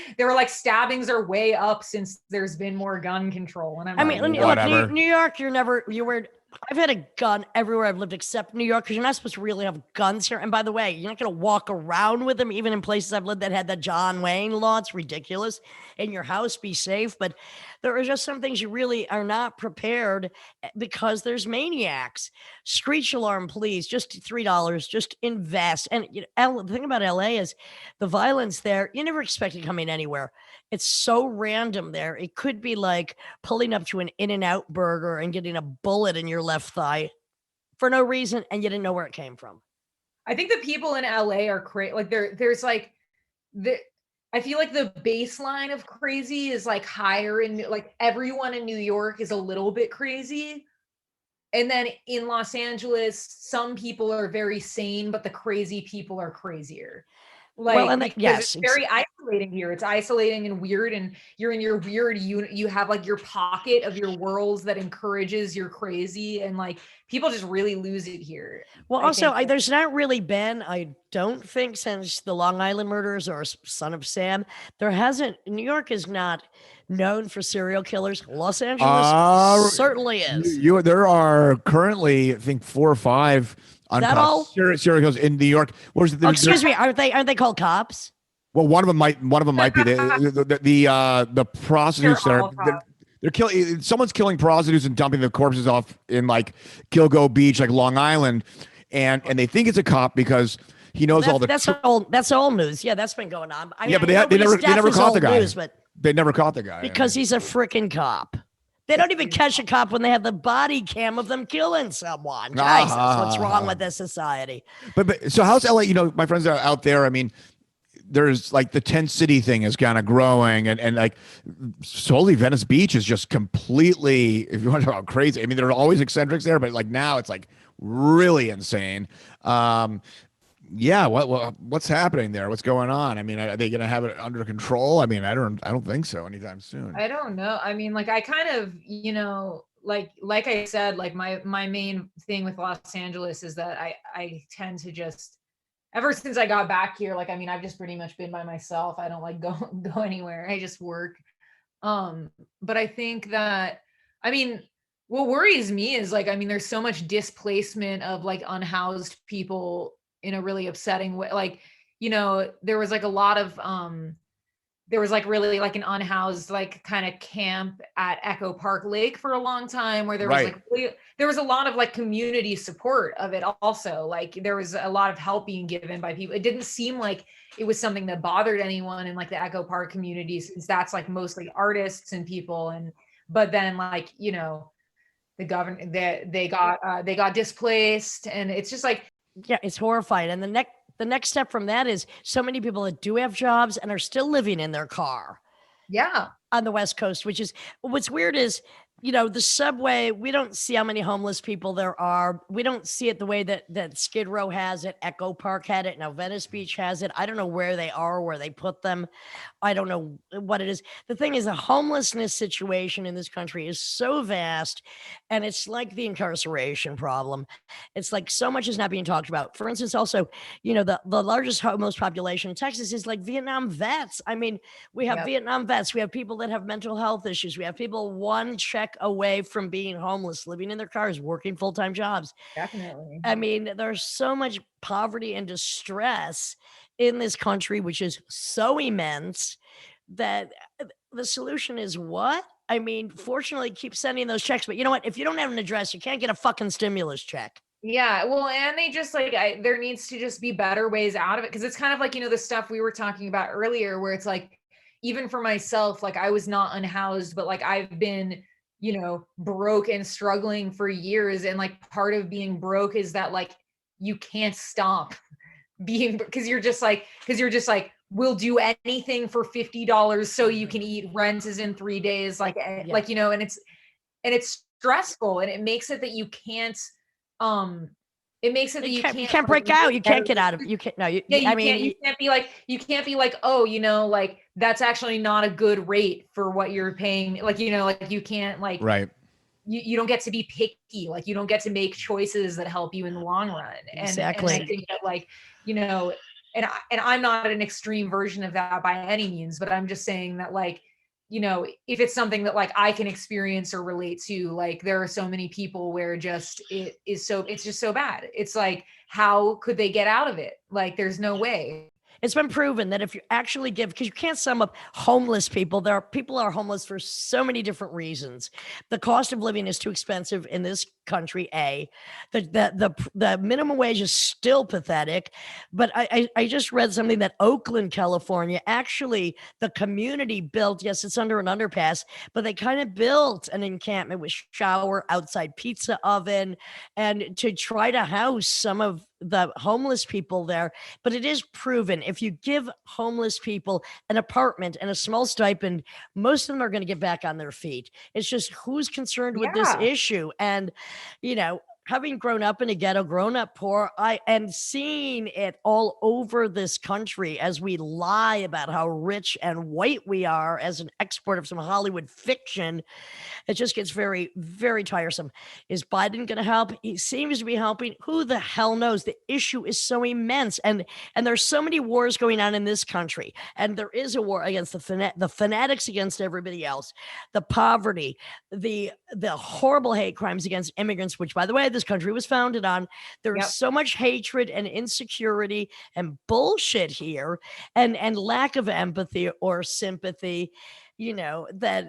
stabbings are way up since there's been more gun control. And I mean, look, New York, I've had a gun everywhere I've lived except New York because you're not supposed to really have guns here. And by the way, you're not going to walk around with them, even in places I've lived that had the John Wayne law. It's ridiculous. In your house, be safe. But there are just some things you really are not prepared because there's maniacs. Screech alarm, please. Just $3. Just invest. And the thing about LA is the violence there, you never expect it coming anywhere. It's so random there. It could be like pulling up to an In-N-Out burger and getting a bullet in your left thigh for no reason, and you didn't know where it came from. I think the people in LA are crazy. Like there's like I feel like the baseline of crazy is like higher in like everyone in New York is a little bit crazy. And then in Los Angeles, some people are very sane, but the crazy people are crazier. Like, it's very isolating here. It's isolating and weird, and you're in your weird you have like your pocket of your worlds that encourages your crazy, and like people just really lose it here. Well, also, there's not really been, I don't think, since the Long Island murders or Son of Sam, New York is not known for serial killers. Los Angeles certainly is. There are currently, I think, 4 or 5 uncaught serial killers in New York. Excuse me, aren't they called cops? Well, one of them might be the prostitutes they're killing. Someone's killing prostitutes and dumping the corpses off in like Gilgo Beach, like Long Island, and they think it's a cop because he knows all the. That's old news. Yeah, that's been going on. I mean, but they never caught the guy. They never caught the guy because he's a freaking cop. They don't even catch a cop when they have the body cam of them killing someone. Jesus, what's wrong with this society? But so how's LA? My friends are out there. I mean, there's like the tent city thing is kind of growing, and like solely Venice Beach is just completely, if you want to talk about crazy. I mean, there are always eccentrics there, but like now it's like really insane. Yeah, what's happening there? What's going on? I mean, are they going to have it under control? I mean, I don't think so anytime soon. I don't know. I mean, like I kind of, like I said, like my main thing with Los Angeles is that I tend to just, ever since I got back here, like, I mean, I've just pretty much been by myself. I don't like go anywhere. I just work. But I think that, I mean, what worries me is like, I mean, there's so much displacement of like unhoused people in a really upsetting way. Like, there was like a lot of there was like really like an unhoused like kind of camp at Echo Park Lake for a long time where there was like really, there was a lot of like community support of it also. Like there was a lot of help being given by people. It didn't seem like it was something that bothered anyone in like the Echo Park community, since that's like mostly artists and people. And but then like, you know, the government they got displaced, and it's just like, yeah, it's horrifying. And the next step from that is so many people that do have jobs and are still living in their car. Yeah. On the West Coast, which is what's weird is, you know, the subway, we don't see how many homeless people there are. We don't see it the way that Skid Row has it, Echo Park had it, now Venice Beach has it. I don't know where they are, where they put them. I don't know what it is. The thing is, the homelessness situation in this country is so vast, and it's like the incarceration problem. It's like so much is not being talked about. For instance, also, you know, the largest homeless population in Texas is like Vietnam vets. I mean, we have Vietnam vets. We have people that have mental health issues. We have people one check away from being homeless, living in their cars, working full-time jobs. Definitely. I mean, there's so much poverty and distress in this country, which is so immense that the solution is what? I mean, fortunately, keep sending those checks. But you know what? If you don't have an address, you can't get a fucking stimulus check. Yeah, well, and they just like, there needs to just be better ways out of it. Cause it's kind of like, you know, the stuff we were talking about earlier, where it's like, even for myself, like I was not unhoused, but like I've been, you know, broke and struggling for years. And like part of being broke is that like you can't stop being, because you're just like, we'll do anything for $50 so you can eat. Rent is in 3 days. Like, like, you know, and it's stressful, and it makes it that you can't, it makes it that you can't break out. You can't get out of it. You can't. No, you can't be like, oh, you know, like that's actually not a good rate for what you're paying. Like, you know, like you can't like, right. You don't get to be picky. Like you don't get to make choices that help you in the long run. Exactly. And I think that like, you know, and I'm not an extreme version of that by any means, but I'm just saying that like, you know, if it's something that like I can experience or relate to, like there are so many people where just it's just so bad. It's like, how could they get out of it? Like there's no way. It's been proven that if you actually give, because you can't sum up homeless people. There are people are homeless for so many different reasons. The cost of living is too expensive in this country. The minimum wage is still pathetic. But I just read something that Oakland, California, actually the community built. Yes, it's under an underpass, but they kind of built an encampment with shower, outside pizza oven, and to try to house some of the homeless people there. But it is proven if you give homeless people an apartment and a small stipend, most of them are going to get back on their feet. It's just who's concerned with this issue. And, you know, having grown up in a ghetto, grown up poor, and seeing it all over this country as we lie about how rich and white we are as an export of some Hollywood fiction, it just gets very, very tiresome. Is Biden going to help? He seems to be helping. Who the hell knows? The issue is so immense, and there's so many wars going on in this country, and there is a war against the fanatics against everybody else, the poverty, the horrible hate crimes against immigrants, which, by the way, this country was founded on. There is so much hatred and insecurity and bullshit here, and lack of empathy or sympathy. You know, that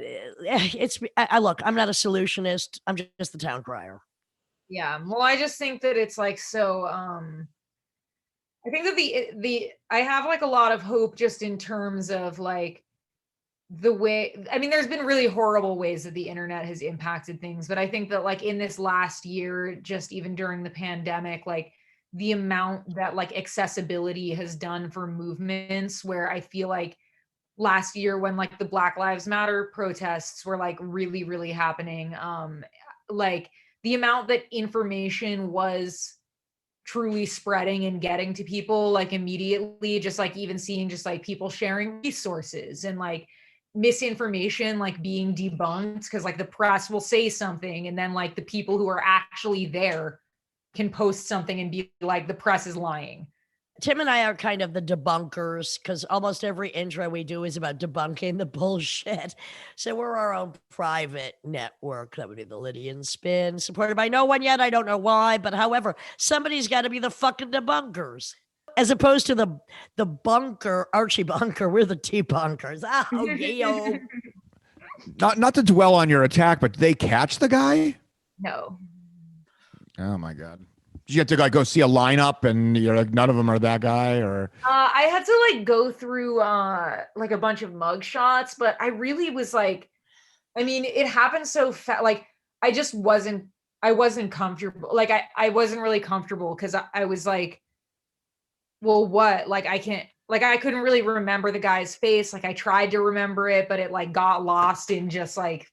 look, I'm not a solutionist. I'm just the town crier. Yeah. Well, I just think that it's like, so, I think that I have like a lot of hope just in terms of like the way, I mean, there's been really horrible ways that the internet has impacted things, but I think that like in this last year, just even during the pandemic, like the amount that like accessibility has done for movements, where I feel like last year when like the Black Lives Matter protests were like really, really happening, like the amount that information was truly spreading and getting to people like immediately, just like even seeing just like people sharing resources and like misinformation like being debunked, because like the press will say something and then like the people who are actually there can post something and be like, the press is lying. Tim and I are kind of the debunkers, because almost every intro we do is about debunking the bullshit. So we're our own private network. That would be the Lydian Spin, supported by no one yet. I don't know why, but however, somebody's got to be the fucking debunkers. as opposed to the bunker, Archie Bunker. We're the T-bunkers. Oh, yeah. Not to dwell on your attack, but did they catch the guy? No. Oh my God. Did you have to like go see a lineup and you're like, none of them are that guy, or? I had to like go through like a bunch of mug shots, but I really was like, I mean, it happened so fast. Like I wasn't comfortable. Like I wasn't really comfortable because I was like, well, what? Like I couldn't really remember the guy's face. Like I tried to remember it, but it like got lost in just like,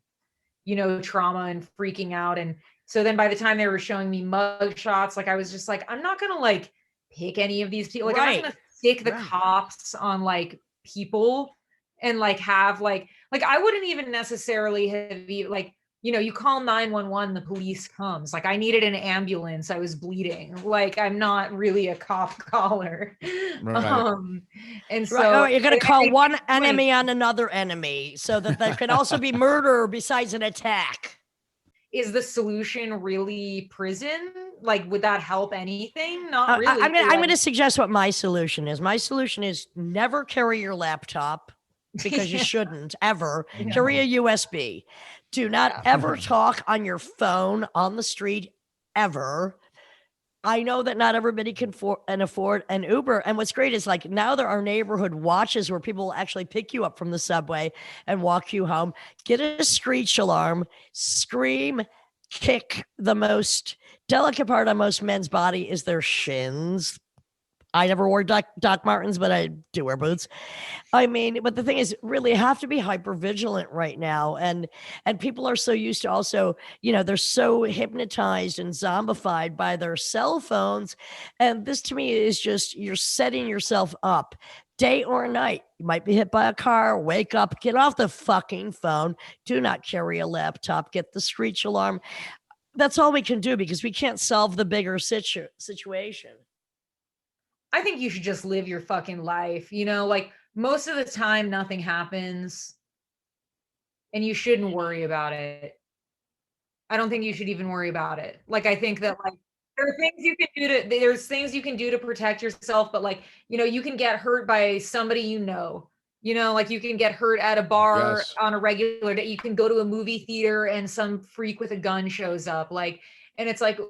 trauma and freaking out. And so then by the time they were showing me mug shots, like I was just like, I'm not gonna like pick any of these people. Like I'm not gonna stick the cops on like people and like have like I wouldn't even necessarily have like, you call 911, the police comes. Like I needed an ambulance. I was bleeding. Like I'm not really a cop caller. Right. And so you're going to call one enemy on another enemy so that there can also be murder besides an attack. Is the solution really prison? Like, would that help anything? Not really. I'm going to suggest what my solution is. My solution is never carry your laptop because you shouldn't ever. Carry a USB. Do not ever talk on your phone on the street ever. I know that not everybody can afford an Uber. And what's great is like now there are neighborhood watches where people will actually pick you up from the subway and walk you home. Get a screech alarm, scream, kick. The most delicate part on most men's body is their shins. I never wore Doc Martens, but I do wear boots. I mean, but the thing is, really have to be hyper vigilant right now. And people are so used to also, they're so hypnotized and zombified by their cell phones. And this to me is just, you're setting yourself up day or night. You might be hit by a car, wake up, get off the fucking phone. Do not carry a laptop, get the screech alarm. That's all we can do because we can't solve the bigger situation. I think you should just live your fucking life. Like most of the time, nothing happens and you shouldn't worry about it. I don't think you should even worry about it. Like, I think that like, there's things you can do to protect yourself, but like, you can get hurt by somebody, like you can get hurt at a bar on a regular day. You can go to a movie theater and some freak with a gun shows up. Like, and it's like,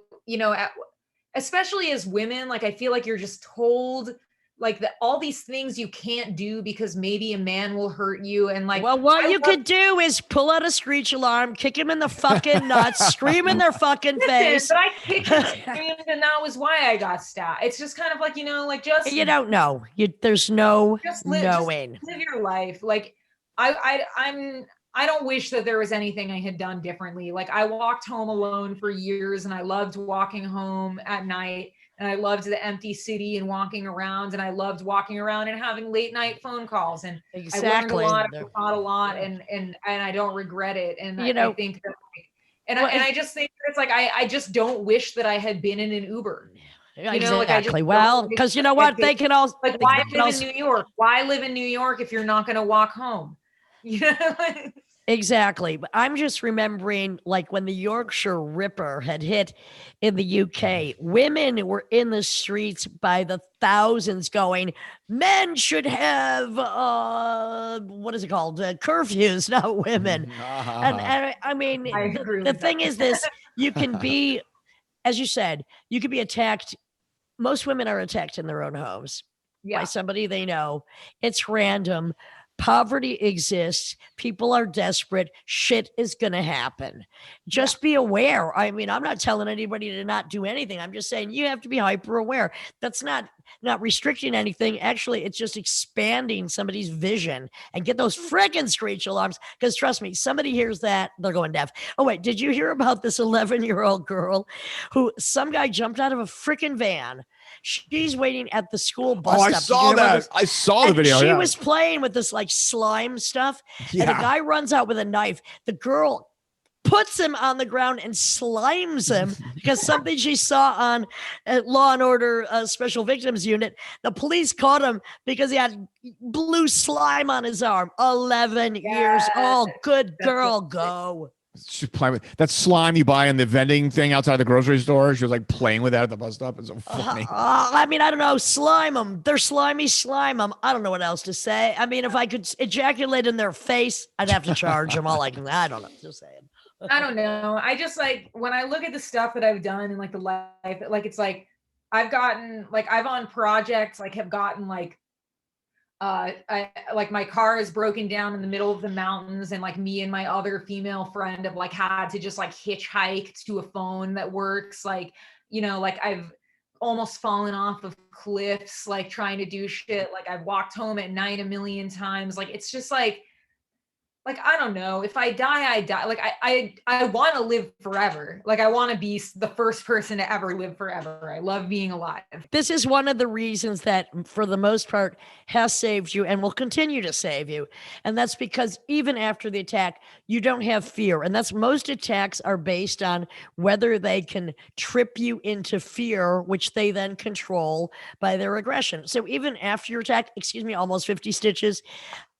especially as women, like I feel like you're just told like that all these things you can't do because maybe a man will hurt you. And like, well, what you could do is pull out a screech alarm, kick him in the fucking nuts, scream in their fucking face. But I kicked and screamed, and that was why I got stabbed. It's just kind of like, like just you don't know. There's no knowing. Just live your life. Like I don't wish that there was anything I had done differently. Like I walked home alone for years and I loved walking home at night and I loved the empty city and walking around and I loved walking around and having late night phone calls. And I learned a lot, I thought a lot and I don't regret it. And I think that and I just think that it's like, I just don't wish that I had been in an Uber. Exactly. Well, because you know what? They can also like why live in New York? Why live in New York if you're not going to walk home? Exactly. But I'm just remembering like when the Yorkshire Ripper had hit in the UK, women were in the streets by the thousands going, men should have, what is it called? Curfews, not women. And I mean, the thing is this, you can be, as you said, you could be attacked. Most women are attacked in their own homes by somebody they know. It's random. Poverty exists. People are desperate. Shit is going to happen. Just be aware. I mean, I'm not telling anybody to not do anything. I'm just saying you have to be hyper aware. That's not restricting anything. Actually, it's just expanding somebody's vision and get those friggin' screech alarms. Because trust me, somebody hears that, they're going deaf. Oh, wait, did you hear about this 11-year-old girl who some guy jumped out of a freaking van? She's waiting at the school bus stop. I saw that. I saw the video. She was playing with this like slime stuff. Yeah. And the guy runs out with a knife. The girl puts him on the ground and slimes him because something she saw on Law and Order Special Victims Unit. The police caught him because he had blue slime on his arm. 11 years old. Good girl. Go. She's playing with that slime you buy in the vending thing outside the grocery store. She was like playing with that at the bus stop. It's so funny. I mean, I don't know. Slime them. They're slimy, slime them. I don't know what else to say. I mean, if I could ejaculate in their face, I'd have to charge them. I don't know. Just saying. I don't know. I just like when I look at the stuff that I've done in like the life, like it's like I've gotten like I've on projects like have gotten like I like my car is broken down in the middle of the mountains, and like me and my other female friend have like had to just like hitchhike to a phone that works. Like, you know, like I've almost fallen off of cliffs, like trying to do shit. Like I've walked home at night a million times. Like, it's just like I don't know, if I die, I die. Like I want to live forever. Like I want to be the first person to ever live forever. I love being alive. This is one of the reasons that, for the most part, has saved you and will continue to save you. And that's because even after the attack, you don't have fear. And that's most attacks are based on whether they can trip you into fear, which they then control by their aggression. So even after your attack, almost 50 stitches,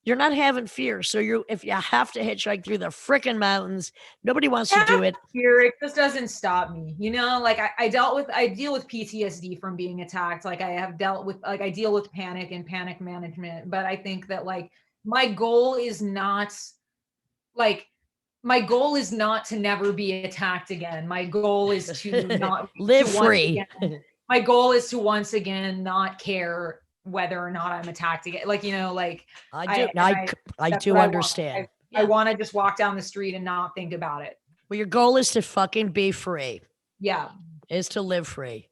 you're not having fear. So if you have to hitchhike through the frickin' mountains, nobody wants to do it. Fear, it just doesn't stop me. You know, like I deal with PTSD from being attacked. Like I deal with panic and panic management. But I think that like my goal is not to never be attacked again. My goal is to not live free. My goal is to once again not care whether or not I'm attacked again. Like, you know, like I do understand. I want to just walk down the street and not think about it. Well, your goal is to fucking be free. Yeah. Is to live free.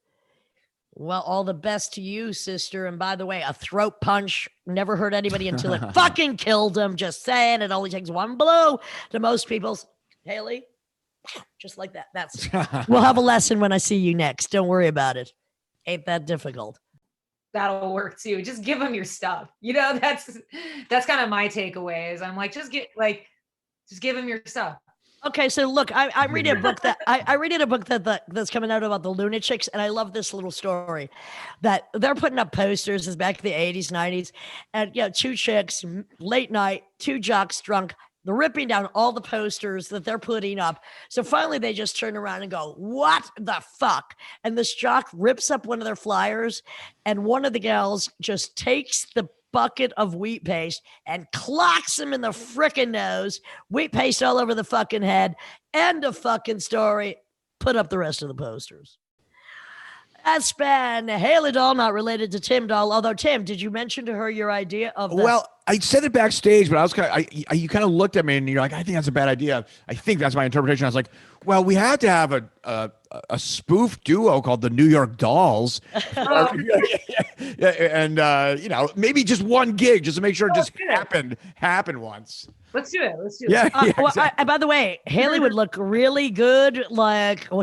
Well, all the best to you, sister. And by the way, a throat punch never hurt anybody until it fucking killed them. Just saying, it only takes one blow to most people's. Haley, just like that. That's we'll have a lesson when I see you next. Don't worry about it. Ain't that difficult. That'll work too. Just give them your stuff. You know, that's kind of my takeaway is I'm like, just give them your stuff. Okay, so look, I'm reading a book that I read a book that's coming out about the lunatics, and I love this little story that they're putting up posters. It's back in the 80s, 90s, and two chicks, late night, two jocks drunk. They're ripping down all the posters that they're putting up. So finally, they just turn around and go, "What the fuck?" And this jock rips up one of their flyers, and one of the gals just takes the bucket of wheat paste and clocks him in the frickin' nose. Wheat paste all over the fucking head. End of fucking story. Put up the rest of the posters. That's been Haley Dahl, not related to Tim Dahl. Although, Tim, did you mention to her your idea of the... Well, I said it backstage, but I was you kind of looked at me and you're like, I think that's a bad idea. I think that's my interpretation. I was like, well, we had to have a spoof duo called the New York Dolls. And maybe just one gig just to make sure it just happened once. Let's do it. Yeah, exactly. By the way, Haley would look really good.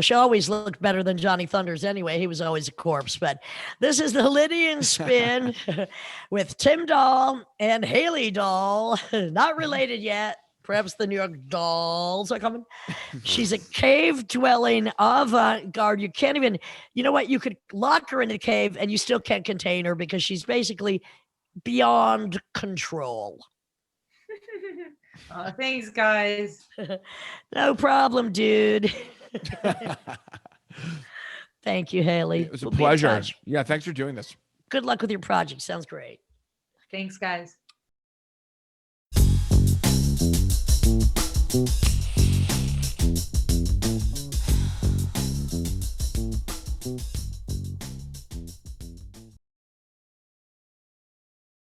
She always looked better than Johnny Thunders anyway. He was always a corpse. But this is the Lydian Spin with Tim Dahl and Haley Dahl. Not related yet. Perhaps the New York Dolls are coming. She's a cave-dwelling avant-garde. You can't even, you know what? You could lock her in a cave and you still can't contain her because she's basically beyond control. Oh, thanks, guys. No problem, dude. Thank you, Haley. It was a pleasure. Yeah, thanks for doing this. Good luck with your project. Sounds great. Thanks, guys.